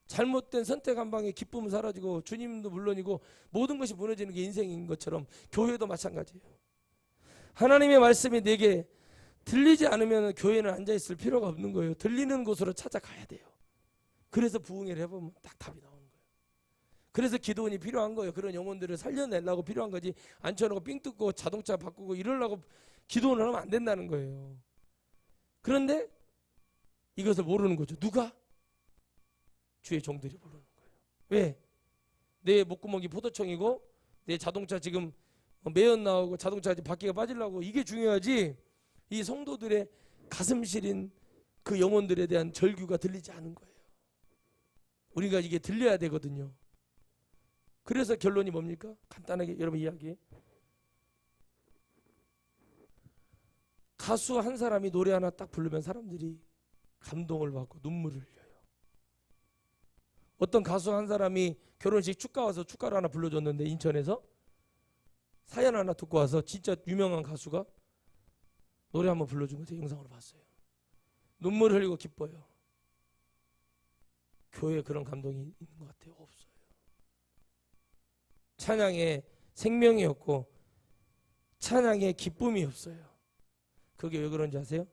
잘못된 선택 한 방에 기쁨은 사라지고 주님도 물론이고 모든 것이 무너지는 게 인생인 것처럼 교회도 마찬가지예요. 하나님의 말씀이 내게 들리지 않으면 교회는 앉아있을 필요가 없는 거예요. 들리는 곳으로 찾아가야 돼요. 그래서 부흥회를 해보면 딱 답이 나오는 거예요. 그래서 기도원이 필요한 거예요. 그런 영혼들을 살려내려고 필요한 거지, 앉혀놓고 삥 뜯고 자동차 바꾸고 이러려고 기도원을 하면 안 된다는 거예요. 그런데 이것을 모르는 거죠. 누가? 주의 종들이 모르는 거예요. 왜? 내 목구멍이 포도청이고 내 자동차 지금 매연 나오고 자동차 바퀴가 빠지려고 이게 중요하지 이 성도들의 가슴 시린 그 영혼들에 대한 절규가 들리지 않은 거예요. 우리가 이게 들려야 되거든요. 그래서 결론이 뭡니까? 간단하게 여러분 이야기. 가수 한 사람이 노래 하나 딱 부르면 사람들이 감동을 받고 눈물을 흘려요. 어떤 가수 한 사람이 결혼식 축가 와서 축가를 하나 불러줬는데 인천에서 사연 하나 듣고 와서 진짜 유명한 가수가 노래 한번 불러준 거 제 영상으로 봤어요. 눈물 흘리고 기뻐요. 교회에 그런 감동이 있는 것 같아요? 없어요. 찬양에 생명이 없고 찬양에 기쁨이 없어요. 그게 왜 그런지 아세요?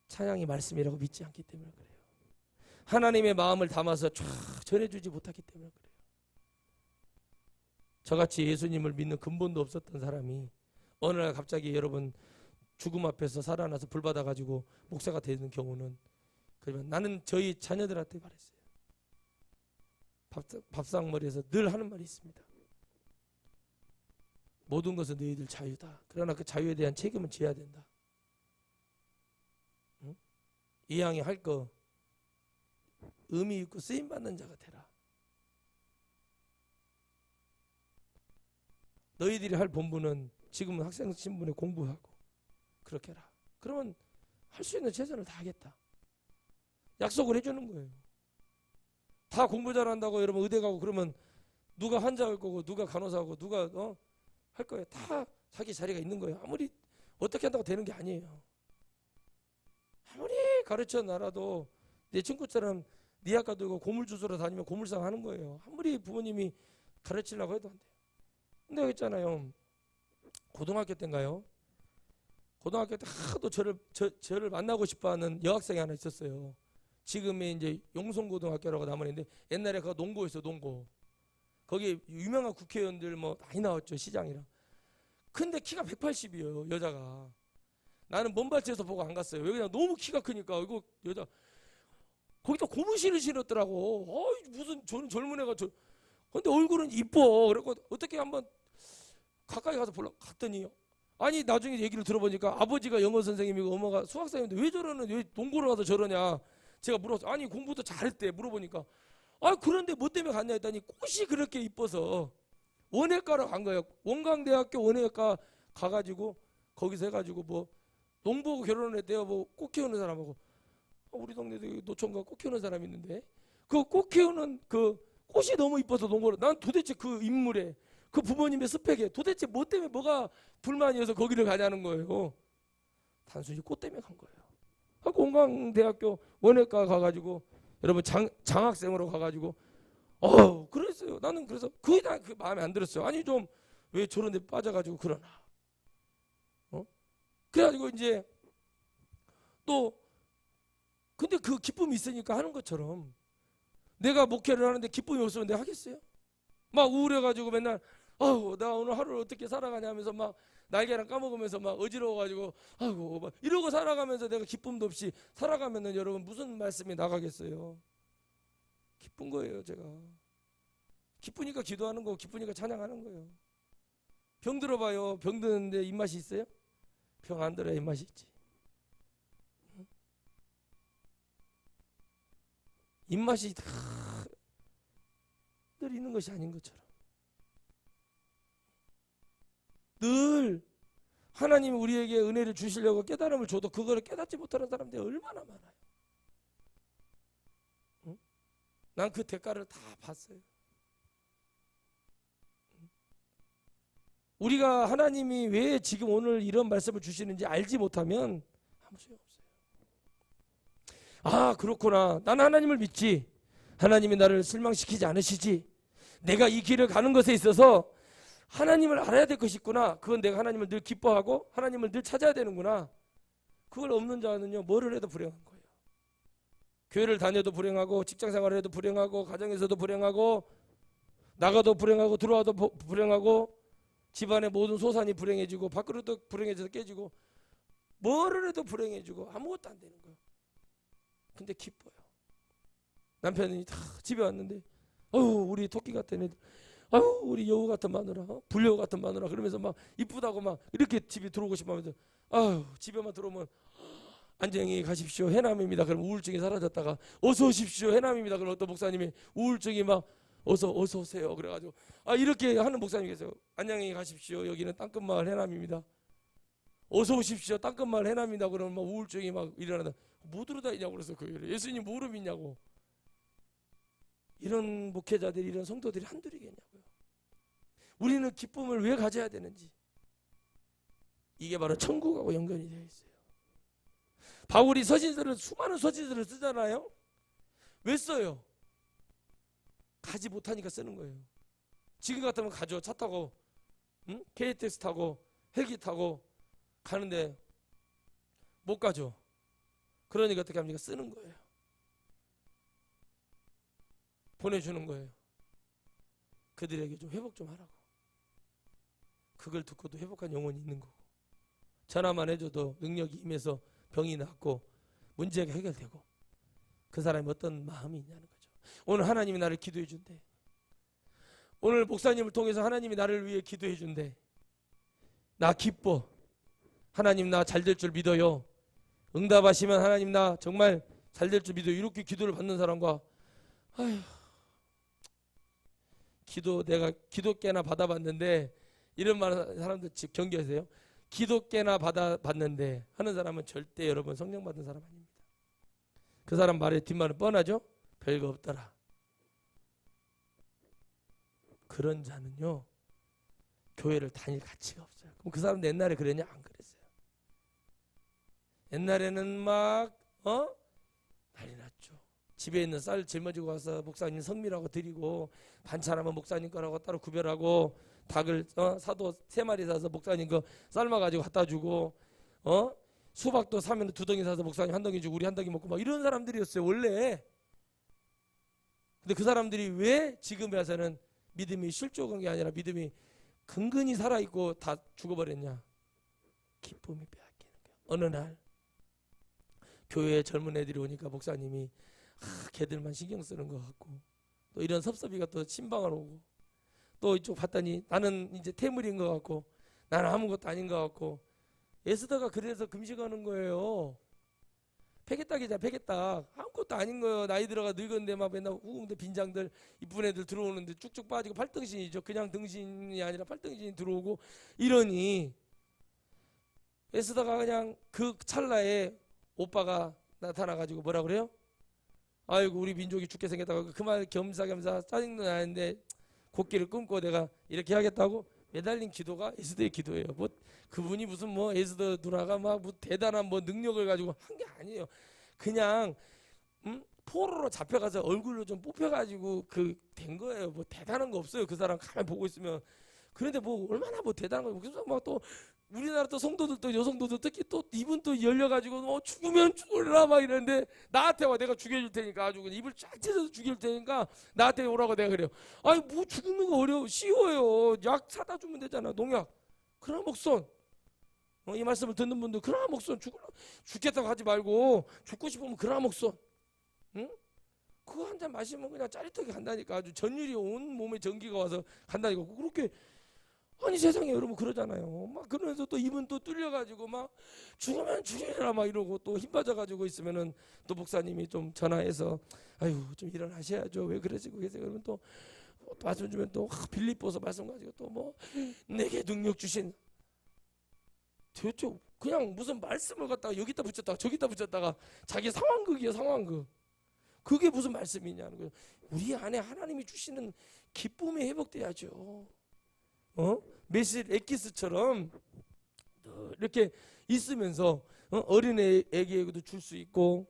찬양이 말씀이라고 믿지 않기 때문에 그래요. 하나님의 마음을 담아서 쫙 전해주지 못하기 때문에 그래요. 저같이 예수님을 믿는 근본도 없었던 사람이 어느 날 갑자기 여러분 죽음 앞에서 살아나서 불 받아가지고 목사가 되는 경우는 그러면 나는 저희 자녀들한테 말했어요. 밥상머리에서 늘 하는 말이 있습니다. 모든 것은 너희들 자유다. 그러나 그 자유에 대한 책임은 져야 된다. 응? 이 양이 할 거 의미 있고 쓰임받는 자가 되라. 너희들이 할 본분은 지금은 학생 신분에 공부하고 그렇게 해라. 그러면 할 수 있는 최선을 다하겠다. 약속을 해주는 거예요. 다 공부 잘한다고 여러분 의대 가고 그러면 누가 환자 할 거고 누가 간호사하고 누가 할 거예요. 다 자기 자리가 있는 거예요. 아무리 어떻게 한다고 되는 게 아니에요. 아무리 가르쳐 놔라도 내 친구처럼 네 학과 들고 고물주소로 다니면 고물상 하는 거예요. 아무리 부모님이 가르치려고 해도 안 돼요. 근데 여기 있잖아요. 고등학교 때인가요? 고등학교 때 하도 저를 만나고 싶어하는 여학생이 하나 있었어요. 지금의 이제 용성고등학교라고 남았는데 옛날에 그 농고였어, 농고. 거기 유명한 국회의원들 뭐 많이 나왔죠, 시장이랑. 근데 키가 180이에요, 여자가. 나는 먼발치에서 보고 안 갔어요. 왜 그냥 너무 키가 크니까 이거 여자. 거기다 고무신을 신었더라고. 무슨 저는 젊은 애가 근데 얼굴은 이뻐. 그래서 어떻게 한번 가까이 가서 보려 갔더니 아니 나중에 얘기를 들어보니까 아버지가 영어 선생님이고 엄마가 수학 선생님인데 왜 저러는 왜 농구를 가서 저러냐. 제가 물어봤어요. 아니 공부도 잘했대. 물어보니까 그런데 뭐 때문에 갔냐 했더니 꽃이 그렇게 이뻐서 원예과로 간 거예요. 원광대학교 원예과 가가지고 거기서 해가지고 뭐 농부하고 결혼을 했대요. 뭐 꽃 키우는 사람하고. 우리 동네도 노총각 꽃 키우는 사람이 있는데 그 꽃 키우는 그 꽃이 너무 이뻐서 농구를. 난 도대체 그 인물에 그 부모님의 스펙에 도대체 뭐 때문에 뭐가 불만이어서 거기를 가냐는 거예요. 단순히 꽃 때문에 간 거예요. 공강대학교 원예과 가가지고 여러분 장학생으로 가가지고 그랬어요. 나는 그래서 그게 다 그 마음에 안 들었어요. 아니 좀 왜 저런 데 빠져가지고 그러나. 그래가지고 이제 또 근데 그 기쁨이 있으니까 하는 것처럼 내가 목회를 하는데 기쁨이 없으면 내가 하겠어요? 막 우울해가지고 맨날 나 오늘 하루를 어떻게 살아가냐 하면서 막 날개랑 까먹으면서 막 어지러워가지고 막 이러고 살아가면서 내가 기쁨도 없이 살아가면은 여러분 무슨 말씀이 나가겠어요? 기쁜 거예요. 제가 기쁘니까 기도하는 거고 기쁘니까 찬양하는 거예요. 병 들어봐요. 병 드는데 입맛이 있어요? 병 안 들어야 입맛이 있지. 입맛이 다 늘 있는 것이 아닌 것처럼 늘 하나님이 우리에게 은혜를 주시려고 깨달음을 줘도 그거를 깨닫지 못하는 사람들이 얼마나 많아요. 난 그 대가를 다 봤어요. 우리가 하나님이 왜 지금 오늘 이런 말씀을 주시는지 알지 못하면 아무 소용없어요. 그렇구나. 나는 하나님을 믿지. 하나님이 나를 실망시키지 않으시지. 내가 이 길을 가는 것에 있어서 하나님을 알아야 될 것이 있구나. 그건 내가 하나님을 늘 기뻐하고 하나님을 늘 찾아야 되는구나. 그걸 없는 자는요, 뭐를 해도 불행한 거예요. 교회를 다녀도 불행하고 직장생활을 해도 불행하고 가정에서도 불행하고 나가도 불행하고 들어와도 불행하고 집안의 모든 소산이 불행해지고 밖으로도 불행해져서 깨지고 뭐를 해도 불행해지고 아무것도 안 되는 거예요. 근데 기뻐요. 남편이 다 집에 왔는데 우리 토끼 같은 애들 아유 우리 여우 같은 마누라, 불여우 같은 마누라 그러면서 막 이쁘다고 막 이렇게 집에 들어오고 싶으면서 아유 집에만 들어오면 안녕히 가십시오 해남입니다. 그럼 우울증이 사라졌다가 어서 오십시오 해남입니다. 그럼 어떤 목사님이 우울증이 막 어서 오세요 그래가지고 이렇게 하는 목사님이 계세요. 안녕히 가십시오 여기는 땅끝마을 해남입니다. 어서 오십시오 땅끝마을 해남입니다. 그러면 막 우울증이 막 일어나다 뭐 들어다니냐고 그래서 그 예수님 뭐로 믿냐고. 이런 목회자들이 이런 성도들이 한둘이겠냐고요. 우리는 기쁨을 왜 가져야 되는지 이게 바로 천국하고 연관이 되어 있어요. 바울이 서신서를 수많은 서신서를 쓰잖아요. 왜 써요? 가지 못하니까 쓰는 거예요. 지금 같으면 가죠. 차 타고 KTX 타고 헬기 타고 가는데 못 가죠. 그러니까 어떻게 합니까? 쓰는 거예요. 보내주는 거예요. 그들에게 좀 회복 좀 하라고. 그걸 듣고도 회복한 영혼이 있는 거고 전화만 해줘도 능력이 임해서 병이 낫고 문제가 해결되고 그 사람이 어떤 마음이 있냐는 거죠. 오늘 하나님이 나를 기도해 준대. 오늘 목사님을 통해서 하나님이 나를 위해 기도해 준대. 나 기뻐. 하나님 나 잘 될 줄 믿어요. 응답하시면 하나님 나 정말 잘 될 줄 믿어요. 이렇게 기도를 받는 사람과 아휴 내가 기도께나 받아봤는데 이런 말 하는 사람들 경계하세요. 기도께나 받아봤는데 하는 사람은 절대 여러분 성령 받은 사람 아닙니다. 그 사람 말에 뒷말은 뻔하죠. 별거 없더라. 그런 자는요 교회를 다닐 가치가 없어요. 그럼 그 사람도 옛날에 그랬냐? 안 그랬어요. 옛날에는 막 난리 났죠. 집에 있는 쌀 짊어지고 와서 목사님 성미라고 드리고 반찬하면 목사님 거라고 따로 구별하고 닭을 사도 3마리 사서 목사님 거 삶아가지고 갖다 주고 수박도 사면 2덩이 사서 목사님 1덩이 주고 우리 1덩이 먹고 막 이런 사람들이었어요 원래. 근데 그 사람들이 왜 지금에 와서는 믿음이 실족한 게 아니라 믿음이 근근히 살아있고 다 죽어버렸냐? 기쁨이 빼앗기는 거예요. 어느 날 교회에 젊은 애들이 오니까 목사님이 걔들만 신경 쓰는 것 같고 또 이런 섭섭이가 또 신방을 오고 또 이쪽 봤더니 나는 이제 태물인 것 같고 나는 아무것도 아닌 것 같고 에스더가 그래서 금식하는 거예요. 폐개딱이자 폐개딱 아무것도 아닌 거예요. 나이 들어가 늙었는데 막 맨날 우웅대 빈장들 이쁜 애들 들어오는데 쭉쭉 빠지고 팔등신이죠. 그냥 등신이 아니라 팔등신이 들어오고 이러니 에스더가 그냥 그 찰나에 오빠가 나타나가지고 뭐라 그래요? 아이고 우리 민족이 죽게 생겼다고 그 말 겸사겸사 짜증도 나는데 곡기를 끊고 내가 이렇게 하겠다고 매달린 기도가 에스더의 기도예요. 뭐 그분이 무슨 뭐 에스더 누나가 막 뭐 대단한 뭐 능력을 가지고 한 게 아니에요. 그냥 포로로 잡혀가서 얼굴로 좀 뽑혀가지고 그 된 거예요. 뭐 대단한 거 없어요. 그 사람 가만 보고 있으면. 그런데 뭐 얼마나 뭐 대단한 거. 그래서 막 또 우리나라 또 성도들도 여성도들 특히 또 입은 또 열려가지고 죽으면 죽을라 막 이러는데 나한테 와 내가 죽여줄 테니까 아주 그냥 입을 쫙 찢어서 죽일 테니까 나한테 오라고 내가 그래요. 아니 뭐 죽는 거 어려워 쉬워요. 약 사다 주면 되잖아. 농약 그러나 목손 이 말씀을 듣는 분들 그러나 목손 죽겠다고 하지 말고 죽고 싶으면 그러나 목손 응? 그거 한 잔 마시면 그냥 짜릿하게 간다니까. 아주 전율이 온 몸에 전기가 와서 간다니까. 그렇게 아니 세상에 여러분 그러잖아요. 막 그러면서 또 입은 또 뚫려가지고 막 죽으면 죽이라 막 이러고 또 힘 빠져가지고 있으면은 또 목사님이 좀 전화해서 아유 좀 일어나셔야죠. 왜 그러시고 계세요? 그러면 또 말씀 주면 또 빌립보서 말씀 가지고 또 뭐 내게 능력 주신 도대체 그냥 무슨 말씀을 갖다가 여기다 붙였다가 저기다 붙였다가 자기 상황극이에요. 상황극. 그게 무슨 말씀이냐는 거예요. 우리 안에 하나님이 주시는 기쁨이 회복돼야죠. 메실 엑기스처럼 이렇게 있으면서 어린애에게도 줄 수 있고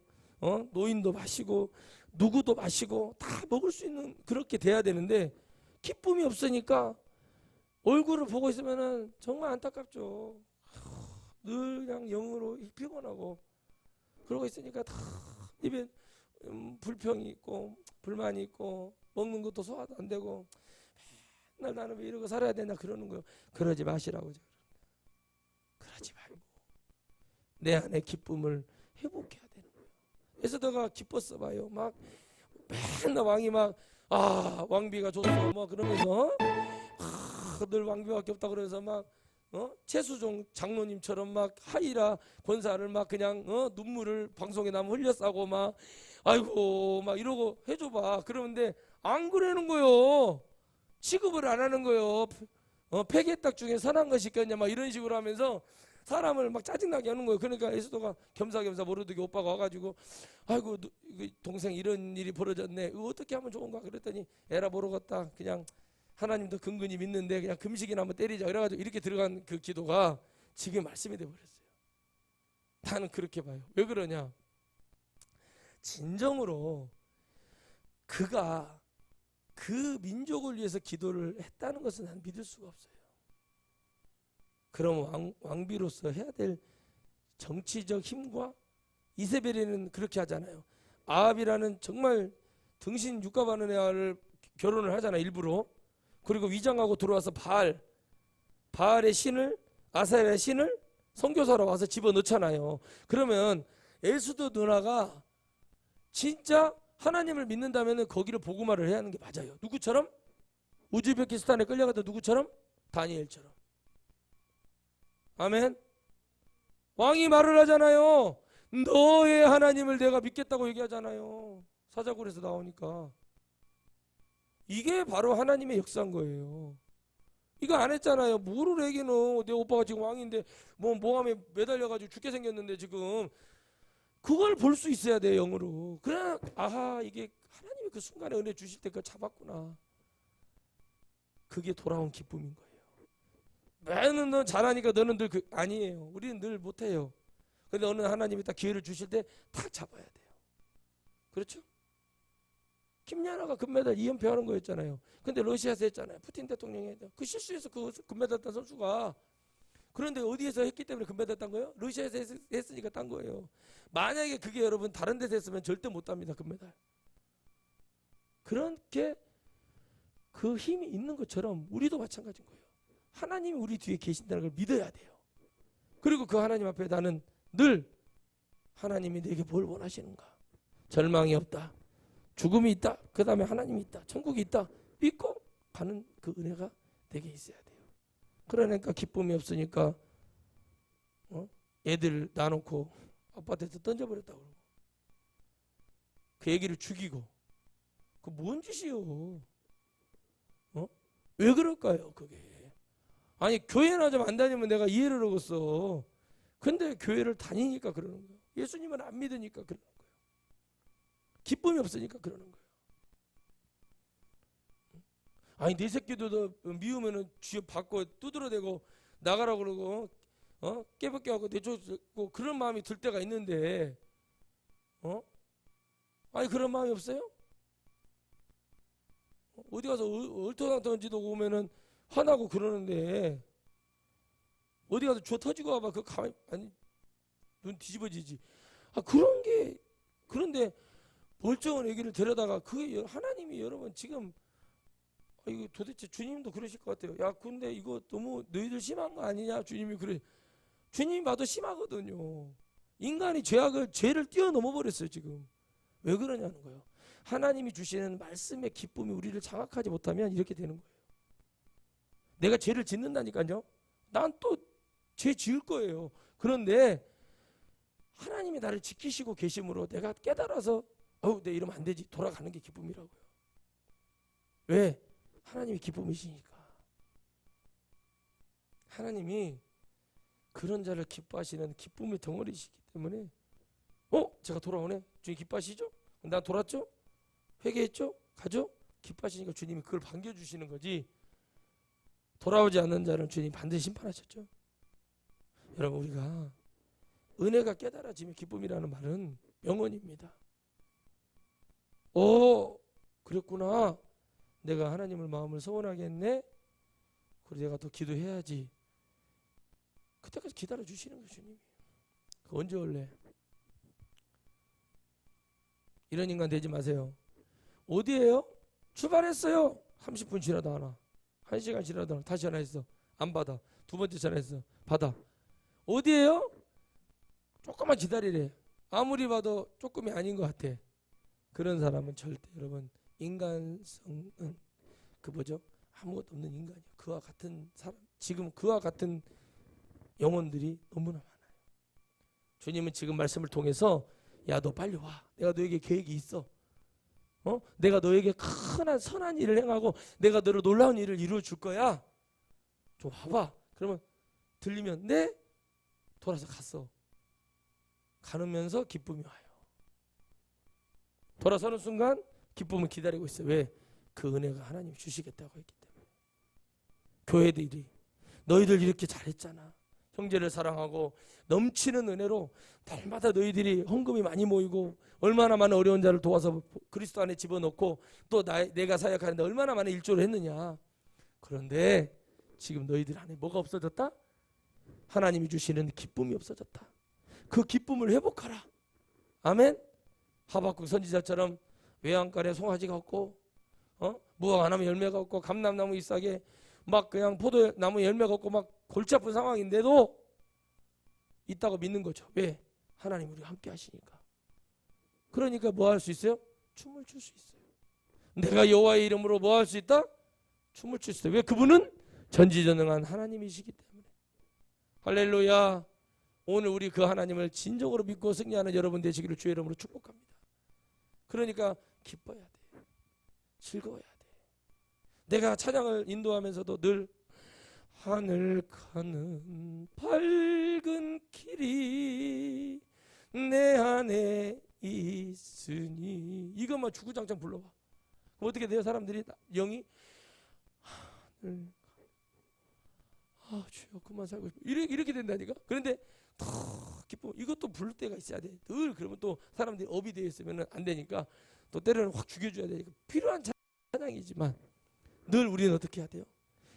노인도 마시고 누구도 마시고 다 먹을 수 있는 그렇게 돼야 되는데 기쁨이 없으니까 얼굴을 보고 있으면은 정말 안타깝죠. 늘 그냥 영으로 피곤하고 그러고 있으니까 다 입에 불평이 있고 불만이 있고 먹는 것도 소화도 안 되고 맨날 나는 왜 이러고 살아야 되나 그러는 거예요. 그러지 마시라고. 그러지 말고 내 안에 기쁨을 회복해야 되는 거예요. 에스더가 기뻤어 봐요. 막 맨날 왕이 막 아 왕비가 줬어 뭐 그러면서 늘 왕비밖에 없다 그래서 막 최수종 장로님처럼 막 하이라 권사를 막 그냥 눈물을 방송에 나면 흘려싸고 막 아이고 막 이러고 해줘봐. 그러는데 안 그러는 거요. 취급을 안 하는 거요. 폐계딱 중에 선한 것이 있겠냐 막 이런 식으로 하면서 사람을 막 짜증나게 하는 거예요. 그러니까 예수도가 겸사겸사 모르더기 오빠가 와가지고 아이고 동생 이런 일이 벌어졌네. 이거 어떻게 하면 좋은가 그랬더니 에라 모르겠다. 그냥 하나님도 근근히 믿는데 그냥 금식이나 한번 때리자. 그래가지고 이렇게 들어간 그 기도가 지금 말씀이 돼버렸어요. 나는 그렇게 봐요. 왜 그러냐? 진정으로 그가 그 민족을 위해서 기도를 했다는 것은 난 믿을 수가 없어요. 그럼 왕비로서 해야 될 정치적 힘과 이세벨이는 그렇게 하잖아요. 아합이라는 정말 등신 육가바는 애를 결혼을 하잖아 일부러. 그리고 위장하고 들어와서 바알의 신을 아세라의 신을 선교사로 와서 집어넣잖아요. 그러면 에스더 누나가 진짜 하나님을 믿는다면 거기를 복음화를 해야 하는 게 맞아요. 누구처럼? 우즈베키스탄에 끌려갔던 누구처럼? 다니엘처럼. 아멘. 왕이 말을 하잖아요. 너의 하나님을 내가 믿겠다고 얘기하잖아요. 사자굴에서 나오니까. 이게 바로 하나님의 역사인 거예요. 이거 안 했잖아요. 뭐를 얘기는 내 오빠가 지금 왕인데 뭐 모함에 매달려가지고 죽게 생겼는데 지금 그걸 볼 수 있어야 돼 영으로. 그래 아하 이게 하나님이 그 순간에 은혜 주실 때 그걸 잡았구나. 그게 돌아온 기쁨인 거예요. 매는 너 잘하니까 너는 늘 아니에요. 우리는 늘 못해요. 근데 어느 하나님이 딱 기회를 주실 때 탁 잡아야 돼요. 그렇죠? 김연아가 금메달 2연패 하는 거였잖아요. 근데 러시아에서 했잖아요. 푸틴 대통령이 그 실수해서 그 금메달 딴 선수가. 그런데 어디에서 했기 때문에 금메달 딴 거예요? 러시아에서 했으니까 딴 거예요. 만약에 그게 여러분 다른 데서 했으면 절대 못 땁니다. 금메달. 그렇게 그 힘이 있는 것처럼 우리도 마찬가지인 거예요. 하나님이 우리 뒤에 계신다는 걸 믿어야 돼요. 그리고 그 하나님 앞에 나는 늘 하나님이 내게 뭘 원하시는가. 절망이 없다. 죽음이 있다. 그 다음에 하나님이 있다. 천국이 있다. 믿고 가는 그 은혜가 내게 있어야 돼요. 그러니까 기쁨이 없으니까 애들 놔놓고 아파트에서 던져버렸다고 그러고 그 애기를 죽이고 그 뭔 짓이요? 왜 그럴까요? 그게 아니 교회나 좀 안 다니면 내가 이해를 하겠어. 근데 교회를 다니니까 그러는 거예요. 예수님은 안 믿으니까 그러는 거예요. 기쁨이 없으니까 그러는 거예요. 아니 내 새끼도 너 미우면은 쥐 받고 두드러대고 나가라고 그러고 깨벗게 하고 내쫓고 그런 마음이 들 때가 있는데 아니 그런 마음이 없어요? 어디 가서 얼토당토한지도 오면은 화나고 그러는데 어디 가서 쥐 터지고 와봐 그 가만히 아니 눈 뒤집어지지. 아 그런 게 그런데 멀쩡한 애기를 데려다가 그 하나님이 여러분 지금 이거 도대체 주님도 그러실 것 같아요. 야 근데 이거 너무 너희들 심한 거 아니냐 주님이 그래. 주님이 봐도 심하거든요. 인간이 죄를 뛰어넘어 버렸어요 지금. 왜 그러냐는 거예요. 하나님이 주시는 말씀의 기쁨이 우리를 장악하지 못하면 이렇게 되는 거예요. 내가 죄를 짓는다니까요. 난 또 죄 지을 거예요. 그런데 하나님이 나를 지키시고 계심으로 내가 깨달아서 내 이러면 안 되지 돌아가는 게 기쁨이라고요. 왜? 하나님이 기쁨이시니까. 하나님이 그런 자를 기뻐하시는 기쁨의 덩어리시기 때문에 제가 돌아오네. 주님 기뻐하시죠? 나 돌았죠? 회개했죠? 가죠? 기뻐하시니까 주님이 그걸 반겨주시는 거지. 돌아오지 않는 자는 주님 반드시 심판하셨죠. 여러분 우리가 은혜가 깨달아지면 기쁨이라는 말은 명언입니다. 그랬구나. 내가 하나님을 마음을 소원하게 했네. 그래서 내가 더 기도해야지. 그때까지 기다려 주시는 거예요 주님이. 언제 올래? 이런 인간 되지 마세요. 어디에요? 출발했어요. 30분 지나다 하나 1시간 지나다 하나 다시 전화했어. 안 받아. 두 번째 전화했어. 받아. 어디에요? 조금만 기다리래. 아무리 봐도 조금이 아닌 것 같아. 그런 사람은 절대 여러분 인간성은 그 뭐죠? 아무것도 없는 인간이에요. 그와 같은 사람, 지금 그와 같은 영혼들이 너무나 많아요. 주님은 지금 말씀을 통해서 야, 너 빨리 와. 내가 너에게 계획이 있어. 내가 너에게 큰 선한 일을 행하고 내가 너로 놀라운 일을 이루어 줄 거야. 좀 와봐. 그러면 들리면 네? 돌아서 갔어. 가면서 기쁨이 와요. 돌아서는 순간 기쁨은 기다리고 있어요. 왜? 그 은혜가 하나님이 주시겠다고 했기 때문에. 교회들이 너희들 이렇게 잘했잖아. 형제를 사랑하고 넘치는 은혜로 날마다 너희들이 헌금이 많이 모이고 얼마나 많은 어려운 자를 도와서 그리스도 안에 집어넣고 또 내가 사역하는데 얼마나 많은 일조를 했느냐. 그런데 지금 너희들 안에 뭐가 없어졌다? 하나님이 주시는 기쁨이 없어졌다. 그 기쁨을 회복하라. 아멘. 하박국 선지자처럼 외양간에 송아지가 없고 무화과 나무 열매가 없고 감람나무 잎사귀에 막 그냥 포도나무 열매가 없고 막 골치 아픈 상황인데도 있다고 믿는 거죠. 왜? 하나님 우리와 함께 하시니까. 그러니까 뭐 할 수 있어요? 춤을 출 수 있어요. 내가 여호와의 이름으로 뭐 할 수 있다? 춤을 출 수 있어요. 왜? 그분은 전지전능한 하나님이시기 때문에. 할렐루야. 오늘 우리 그 하나님을 진정으로 믿고 승리하는 여러분 되시기를 주의 이름으로 축복합니다. 그러니까 기뻐야 돼. 즐거워야 돼. 내가 찬양을 인도하면서도 늘 하늘 가는 밝은 길이 내 안에 있으니 이것만 주구장창 불러봐. 그럼 어떻게 돼요? 사람들이 영이 하늘 주여 그만 살고 싶어 이렇게 된다니까. 그런데 더 기쁨 이것도 부를 때가 있어야 돼. 늘 그러면 또 사람들이 업이 되어 있으면 안 되니까 또 때로는 확 죽여줘야 되니까 필요한 찬양이지만 늘 우리는 어떻게 해야 돼요?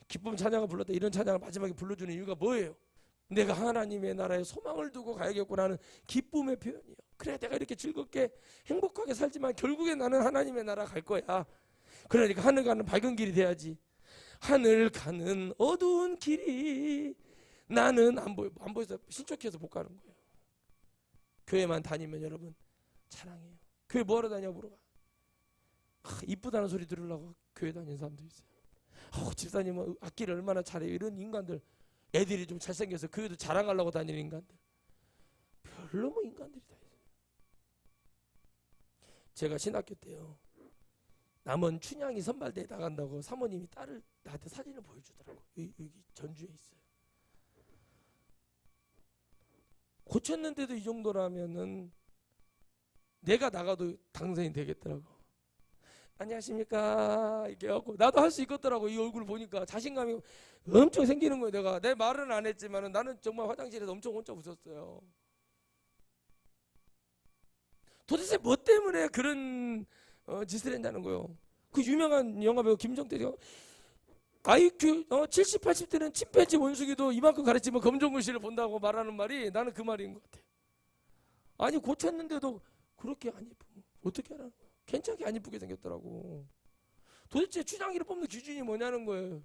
기쁨 찬양을 불렀다. 이런 찬양을 마지막에 불러주는 이유가 뭐예요? 내가 하나님의 나라에 소망을 두고 가야겠구나 하는 기쁨의 표현이에요. 그래 내가 이렇게 즐겁게 행복하게 살지만 결국에 나는 하나님의 나라 갈 거야. 그러니까 하늘 가는 밝은 길이 돼야지. 하늘 가는 어두운 길이 나는 안 보여서 신촉해서 못 가는 거예요. 교회만 다니면 여러분 찬양해요. 교회 뭐하러 다녀 물어봐. 이쁘다는 소리 들으려고 교회 다니는 사람도 있어요. 집사님은 악기를 얼마나 잘해요. 이런 인간들. 애들이 좀 잘생겨서 교회도 자랑하려고 다니는 인간들. 별로 뭐 인간들이 다 있어요. 제가 신학교 때요. 남원 춘향이 선발대에 나간다고 사모님이 딸을 나한테 사진을 보여주더라고. 여기 전주에 있어요. 고쳤는데도 이 정도라면은 내가 나가도 당선이 되겠더라고. 안녕하십니까 이렇게 해갖고 나도 할 수 있겠더라고. 이 얼굴을 보니까 자신감이 엄청 생기는 거예요. 내가 내 말은 안 했지만은 나는 정말 화장실에서 엄청 혼자 웃었어요. 도대체 뭐 때문에 그런 짓을 했냐는 거예요. 그 유명한 영화배우 김정태가 IQ 70, 80대는 침팬지 원숭이도 이만큼 가르치면 검정글씨를 본다고 말하는 말이 나는 그 말인 것 같아. 아니 고쳤는데도 그렇게 안 예쁘면 어떻게 하라는 거야. 괜찮게 안 이쁘게 생겼더라고. 도대체 춘향이를 뽑는 기준이 뭐냐는 거예요.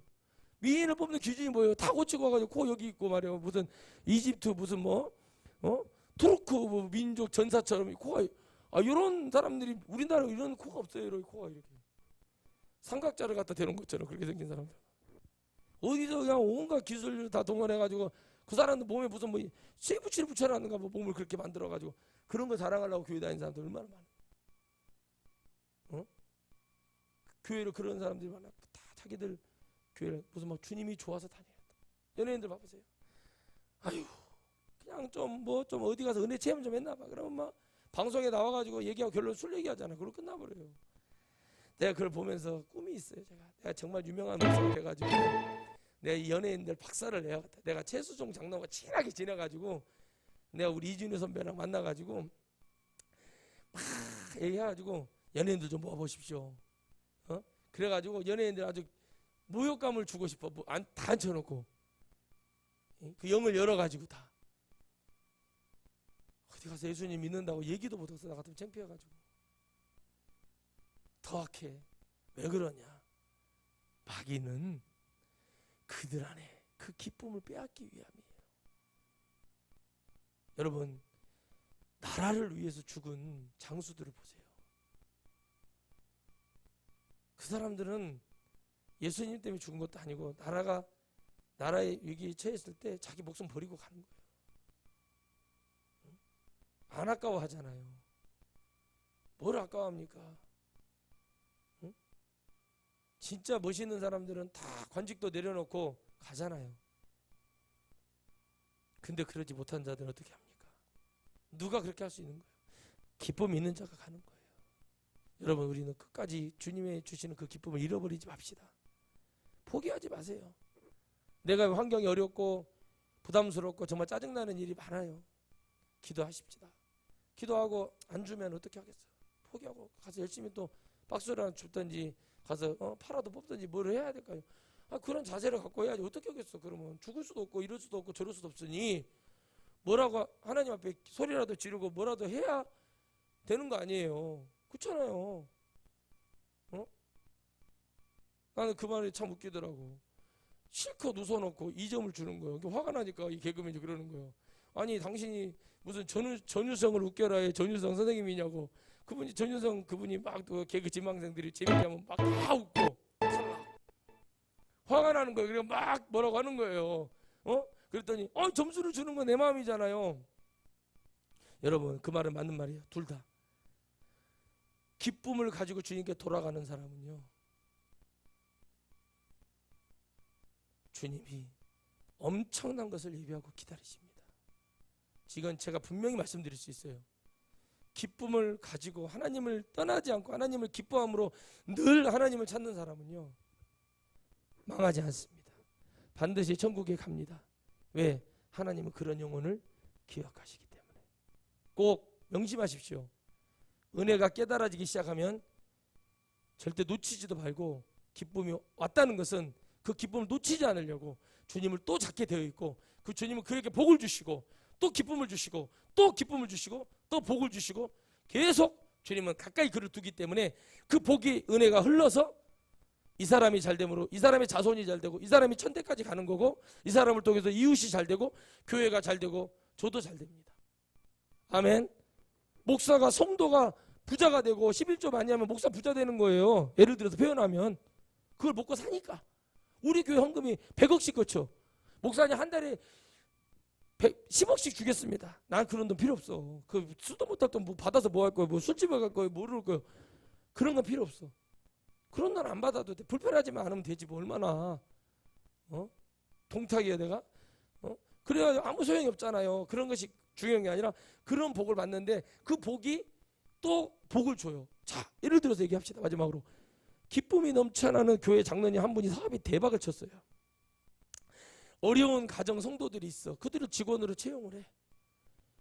미인을 뽑는 기준이 뭐예요? 다 고치고 와가지고 코 여기 있고 말이에요. 무슨 이집트 무슨 투르크 뭐 민족 전사처럼 코가 이런 사람들이 우리나라 이런 코가 없어요. 이렇게 코가 이렇게 삼각자를 갖다 대는 것처럼 그렇게 생긴 사람들. 어디서 그냥 온갖 기술을 다 동원해가지고 그 사람들 몸에 무슨 쇠붙이를 붙여놨는가 몸을 그렇게 만들어가지고 그런 거 자랑하려고 교회 다니는 사람들 얼마나 많아. 교회를 그런 사람들이 많아. 다 자기들 교회를 무슨 주님이 좋아서 다녀야 돼. 연예인들 봐보세요. 아유 그냥 좀 어디 가서 은혜 체험 좀 했나 봐. 그러면 방송에 나와가지고 얘기하고 결론 술 얘기하잖아. 그러고 끝나버려요. 내가 그걸 보면서 꿈이 있어요. 내가 정말 유명한 목사가 돼가지고 내가 이 연예인들 박살을 내야겠다. 내가 최수종 장로가 친하게 지내가지고 내가 우리 이준희 선배랑 만나가지고 막 얘기해가지고 연예인들 좀 모아보십시오. 그래가지고 연예인들 아주 모욕감을 주고 싶어. 다 앉혀놓고 그 영을 열어가지고 다 어디 가서 예수님 믿는다고 얘기도 못해서 나 같으면 창피해가지고 더 악해. 왜 그러냐? 마귀는 그들 안에 그 기쁨을 빼앗기 위함이에요. 여러분 나라를 위해서 죽은 장수들을 보세요. 그 사람들은 예수님 때문에 죽은 것도 아니고 나라의 위기에 처했을 때 자기 목숨 버리고 가는 거예요. 안 아까워하잖아요. 뭘 아까워합니까? 응? 진짜 멋있는 사람들은 다 관직도 내려놓고 가잖아요. 근데 그러지 못한 자들은 어떻게 합니까? 누가 그렇게 할 수 있는 거예요? 기쁨이 있는 자가 가는 거예요. 여러분, 우리는 끝까지 주님의 주시는 그 기쁨을 잃어버리지 맙시다. 포기하지 마세요. 내가 환경이 어렵고 부담스럽고 정말 짜증나는 일이 많아요. 기도하십시다. 기도하고 안 주면 어떻게 하겠어요? 포기하고 가서 열심히 또 박수를 하나 줍든지 가서 팔아도 뽑든지 뭘 해야 될까요? 그런 자세를 갖고 해야지. 어떻게 하겠어? 그러면 죽을 수도 없고 이럴 수도 없고 저럴 수도 없으니 뭐라고 하나님 앞에 소리라도 지르고 뭐라도 해야 되는 거 아니에요. 그렇잖아요. 나는 그 말이 참 웃기더라고. 실컷 웃어놓고 2점을 주는 거예요. 화가 나니까 이 개그맨이 그러는 거예요. 아니 당신이 무슨 전유성을 웃겨라의 전유성 선생님이냐고. 그분이 막 또 개그 지망생들이 재밌게 하면 막 다 웃고 화가 나는 거예요. 그래서 막 뭐라고 하는 거예요. 그랬더니 점수를 주는 건 내 마음이잖아요. 여러분, 그 말은 맞는 말이에요. 둘 다. 기쁨을 가지고 주님께 돌아가는 사람은요, 주님이 엄청난 것을 예비하고 기다리십니다. 이건 제가 분명히 말씀드릴 수 있어요. 기쁨을 가지고 하나님을 떠나지 않고 하나님을 기뻐함으로 늘 하나님을 찾는 사람은요, 망하지 않습니다. 반드시 천국에 갑니다. 왜? 하나님은 그런 영혼을 기억하시기 때문에. 꼭 명심하십시오. 은혜가 깨달아지기 시작하면 절대 놓치지도 말고, 기쁨이 왔다는 것은 그 기쁨을 놓치지 않으려고 주님을 또 찾게 되어 있고, 그 주님은 그에게 복을 주시고 또 기쁨을 주시고 또 기쁨을 주시고 또 복을 주시고, 계속 주님은 가까이 그를 두기 때문에 그 복이, 은혜가 흘러서 이 사람이 잘 되므로 이 사람의 자손이 잘 되고 이 사람이 천대까지 가는 거고, 이 사람을 통해서 이웃이 잘 되고 교회가 잘 되고 저도 잘 됩니다. 아멘. 목사가, 성도가 부자가 되고 11조 많이 하면 목사 부자 되는 거예요. 예를 들어서 표현하면 그걸 먹고 사니까. 우리 교회 헌금이 100억씩 거쳐. 목사님 한 달에 10억씩 주겠습니다. 난 그런 돈 필요 없어. 그 수도 못할 돈 뭐 받아서 뭐 할 거예요? 뭐 술집에 갈 거예요? 모를 거예요? 그런 건 필요 없어. 그런 돈 안 받아도 돼. 불편하지만 않으면 되지. 뭐 얼마나 동탁이야 내가? 그래야 아무 소용이 없잖아요. 그런 것이 중요한 게 아니라 그런 복을 받는데 그 복이 또 복을 줘요. 자, 예를 들어서 얘기합시다. 마지막으로 기쁨이 넘쳐나는 교회 장로님 한 분이 사업이 대박을 쳤어요. 어려운 가정 성도들이 있어. 그들을 직원으로 채용을 해.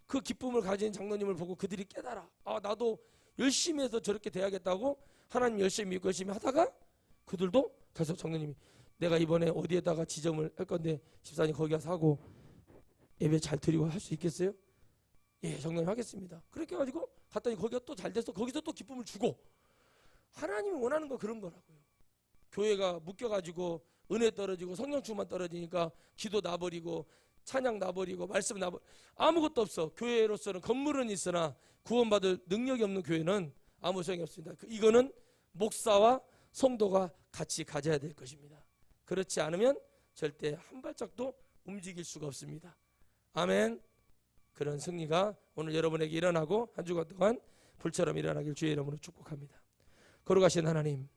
그 기쁨을 가진 장로님을 보고 그들이 깨달아. 나도 열심히 해서 저렇게 돼야겠다고 하나님 열심히 믿고 열심히 하다가 그들도, 그래서 장로님이 내가 이번에 어디에다가 지점을 할 건데 집사님 거기 가서 하고 예배 잘 드리고 할 수 있겠어요? 예, 장로님 하겠습니다. 그렇게 해가지고 갔더니 거기가 또 잘 돼서 거기서 또 기쁨을 주고. 하나님이 원하는 거 그런 거라고요. 교회가 묶여가지고 은혜 떨어지고 성령 충만 떨어지니까 기도 나버리고 찬양 나버리고 말씀 나버리고 아무것도 없어. 교회로서는 건물은 있으나 구원받을 능력이 없는 교회는 아무 소용이 없습니다. 이거는 목사와 성도가 같이 가져야 될 것입니다. 그렇지 않으면 절대 한 발짝도 움직일 수가 없습니다. 아멘. 그런 승리가 오늘 여러분에게 일어나고 한 주간 동안 불처럼 일어나길 주의 이름으로 축복합니다. 거룩하신 하나님,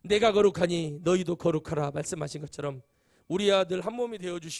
내가 거룩하니 너희도 거룩하라 말씀하신 것처럼 우리 아들 한 몸이 되어주시고